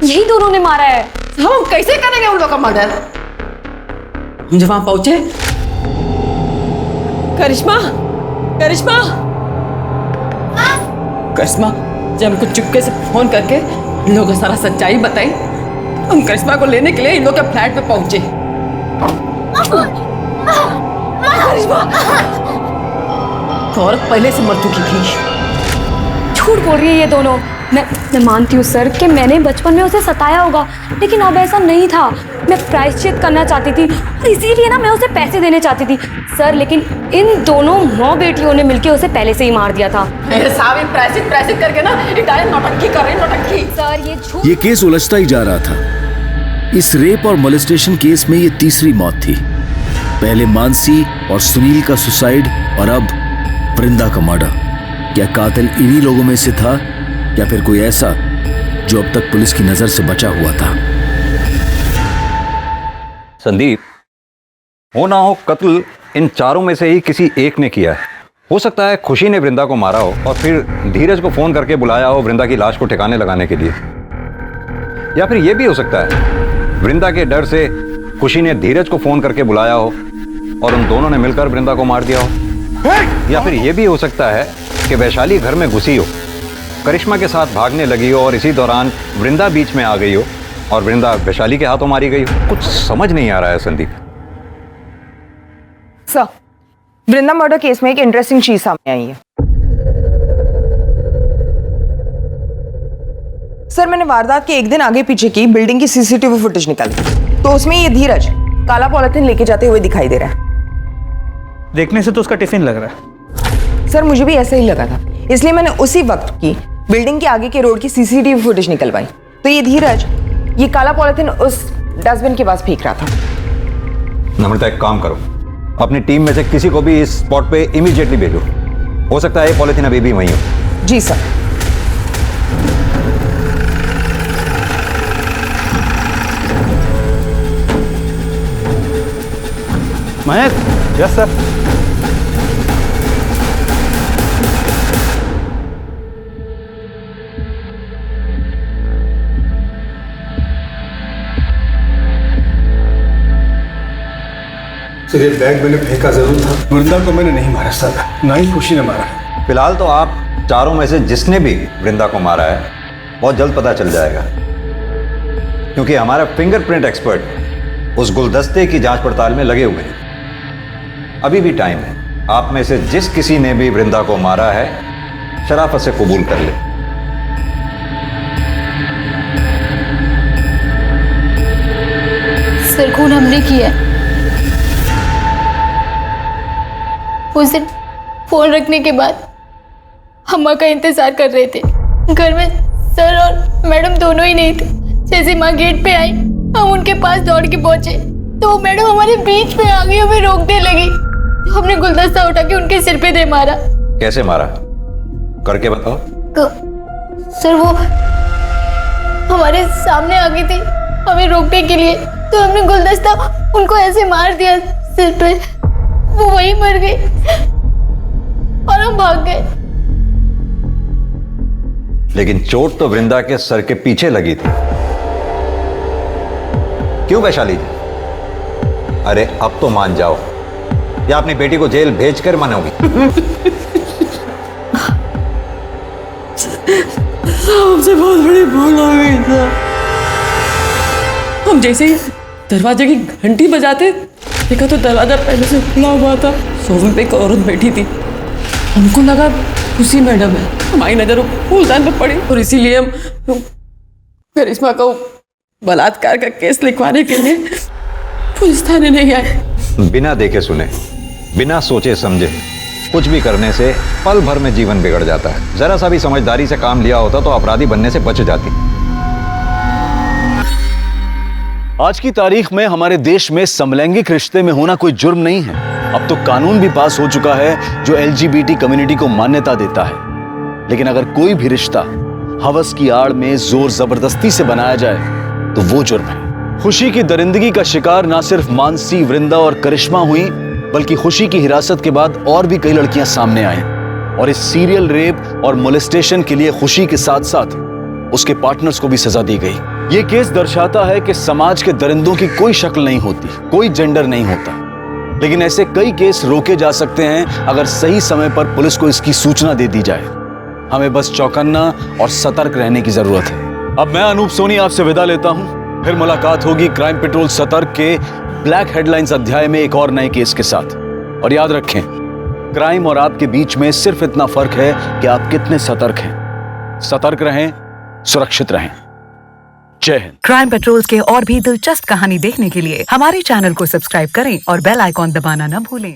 K: यही दोनों ने मारा है।
I: हम कैसे करेंगे उन लोगों का मर्डर? हम जब वहां पहुंचे, करिश्मा, करिश्मा, करिश्मा, जब हमको चुपके से फोन करके इन लोगों को सारा सच्चाई बताई, हम करिश्मा को लेने के लिए इन लोग के फ्लैट पे पहुंचे। करिश्मा तो औरत पहले से मर चुकी थी।
K: झूठ बोल रही है ये दोनों। मैं मानती हूँ सर कि मैंने बचपन में उसे सताया होगा, लेकिन अब ऐसा नहीं था। मैं प्रायश्चित करना चाहती थी और इसीलिए ना मैं उसे पैसे देने चाहती थी सर, लेकिन इन दोनों माँ बेटियों ने मिलकर उसे पहले से ही मार दिया था।
I: साहब प्रायश्चित करके ना इटालियन नौटंकी कर रहे, नौटंकी।
K: सर ये झूठ।
A: ये केस उलझता ही जा रहा था। इस रेप और मोलेस्टेशन केस में ये तीसरी मौत थी। पहले मानसी और सुनील का सुसाइड और अब वृंदा का मर्डर। क्या कातिल इन्हीं लोगों में से था या फिर कोई ऐसा जो अब तक पुलिस की नजर से बचा हुआ था?
S: संदीप, हो ना हो कत्ल इन चारों में से ही किसी एक ने किया है। हो सकता है खुशी ने वृंदा को मारा हो और फिर धीरज को फोन करके बुलाया हो वृंदा की लाश को ठिकाने लगाने के लिए। या फिर यह भी हो सकता है वृंदा के डर से खुशी ने धीरज को फोन करके बुलाया हो और उन दोनों ने मिलकर वृंदा को मार दिया हो। या फिर यह भी हो सकता है कि वैशाली घर में घुसी हो, करिश्मा के साथ भागने लगी हो और इसी दौरान वृंदा बीच में आ गई हो और वृंदा वैशाली के हाथों मारी गई हो। कुछ समझ नहीं आ रहा है संदीप।
G: सर, वृंदा मर्डर केस में एक इंटरेस्टिंग चीज सामने आई है। सर, मैंने वारदात के एक दिन आगे पीछे की बिल्डिंग की सीसीटीवी फुटेज निकाली तो उसमें ये धीरज काला पॉलिथीन लेके जाते हुए दिखाई दे रहा है।
U: देखने से तो उसका टिफिन लग रहा है।
G: सर, मुझे भी ऐसा ही लगा था, इसलिए मैंने उसी वक्त की बिल्डिंग के आगे के रोड की सीसीटीवी फुटेज निकलवाई तो ये धीरज ये काला पॉलिथीन उस डस्टबिन के पास फेंक रहा था।
S: नम्रता, एक काम करो, अपनी टीम में से किसी को भी इस स्पॉट पे इमीडिएटली भेजो। हो सकता है ये पॉलिथीन अभी भी वहीं हो।
G: जी sir.
U: Mahesh. Yes sir.
X: Sir, ये बैग मैंने फेंका जरूर था। वृंदा को मैंने नहीं मारा सर, ना ही खुशी ने मारा।
S: फिलहाल तो आप चारों में से जिसने भी वृंदा को मारा है बहुत जल्द पता चल जाएगा, क्योंकि हमारा फिंगरप्रिंट एक्सपर्ट उस गुलदस्ते की जांच पड़ताल में लगे हुए हैं। अभी भी टाइम है। आप में से जिस किसी ने भी वृंदा को मारा है शराफत से कबूल कर ले।
B: सर, खून हमने किया है। उस दिन फोन रखने के बाद हम माँ का इंतजार कर रहे थे। घर में सर और मैडम दोनों ही नहीं थे। जैसे माँ गेट पे आई हम उनके पास दौड़ के पहुंचे तो मैडम हमारे बीच में आ गई, हमें रोकने लगी। हमने गुलदस्ता उठा के उनके सिर पे दे मारा।
S: कैसे मारा? करके बताओ।
B: सर, वो हमारे सामने आ गई थी हमें रोकने के लिए तो हमने गुलदस्ता उनको ऐसे मार दिया सिर पे, वो वहीं मर गई और हम भाग गए।
S: लेकिन चोट तो वृंदा के सर के पीछे लगी थी। क्यों वैशाली जी? अरे अब तो मान जाओ, या अपनी बेटी को जेल भेजकर मानोगी?
I: हमसे बहुत बड़ी भूल हो गई सर। हम जैसे ही दरवाजे की घंटी बजाते देखा तो दरवाजा पहले से खुला हुआ था। सोफे पे एक औरत बैठी थी। हमको लगा खुशी मैडम है। हमारी नजर फूलदान पे पड़ी और इसीलिए हम करिश्मा को बलात्कार का केस लिखवाने के लिए पुलिस थाने नहीं आए।
S: बिना देखे सुने, बिना सोचे समझे कुछ भी करने से पल भर में जीवन बिगड़ जाता है। जरा सा भी समझदारी से काम लिया होता तो अपराधी बनने से बच जाती।
A: आज की तारीख में हमारे देश में समलैंगिक रिश्ते में होना कोई जुर्म नहीं है। अब तो कानून भी पास हो चुका है जो LGBT कम्युनिटी को मान्यता देता है। लेकिन अगर कोई भी रिश्ता हवस की आड़ में जोर जबरदस्ती से बनाया जाए तो वो जुर्म है। खुशी की दरिंदगी का शिकार ना सिर्फ मानसी, वृंदा और करिश्मा हुई, बल्कि खुशी की हिरासत के बाद और भी कई लड़कियां सामने आईं। और इस सीरियल रेप और मोलेस्टेशन के लिए खुशी के साथ साथ उसके पार्टनर्स को भी सजा दी गई। ये केस दर्शाता है कि समाज के दरिंदों की कोई शक्ल नहीं होती, कोई जेंडर नहीं होता। लेकिन ऐसे कई केस रोके जा सकते हैं अगर सही समय पर पुलिस को इसकी सूचना दे दी जाए। हमें बस चौकन्ना और सतर्क रहने की जरूरत है। अब मैं अनूप सोनी आपसे विदा लेता हूं। फिर मुलाकात होगी क्राइम पेट्रोल सतर्क के ब्लैक हेडलाइंस अध्याय में एक और नए केस के साथ। और याद रखें, क्राइम और आपके बीच में सिर्फ इतना फर्क है कि आप कितने सतर्क हैं। सतर्क रहें, सुरक्षित रहें। जय हिंद।
J: क्राइम पेट्रोल्स के और भी दिलचस्प कहानी देखने के लिए हमारे चैनल को सब्सक्राइब करें और बेल आइकॉन दबाना न भूलें।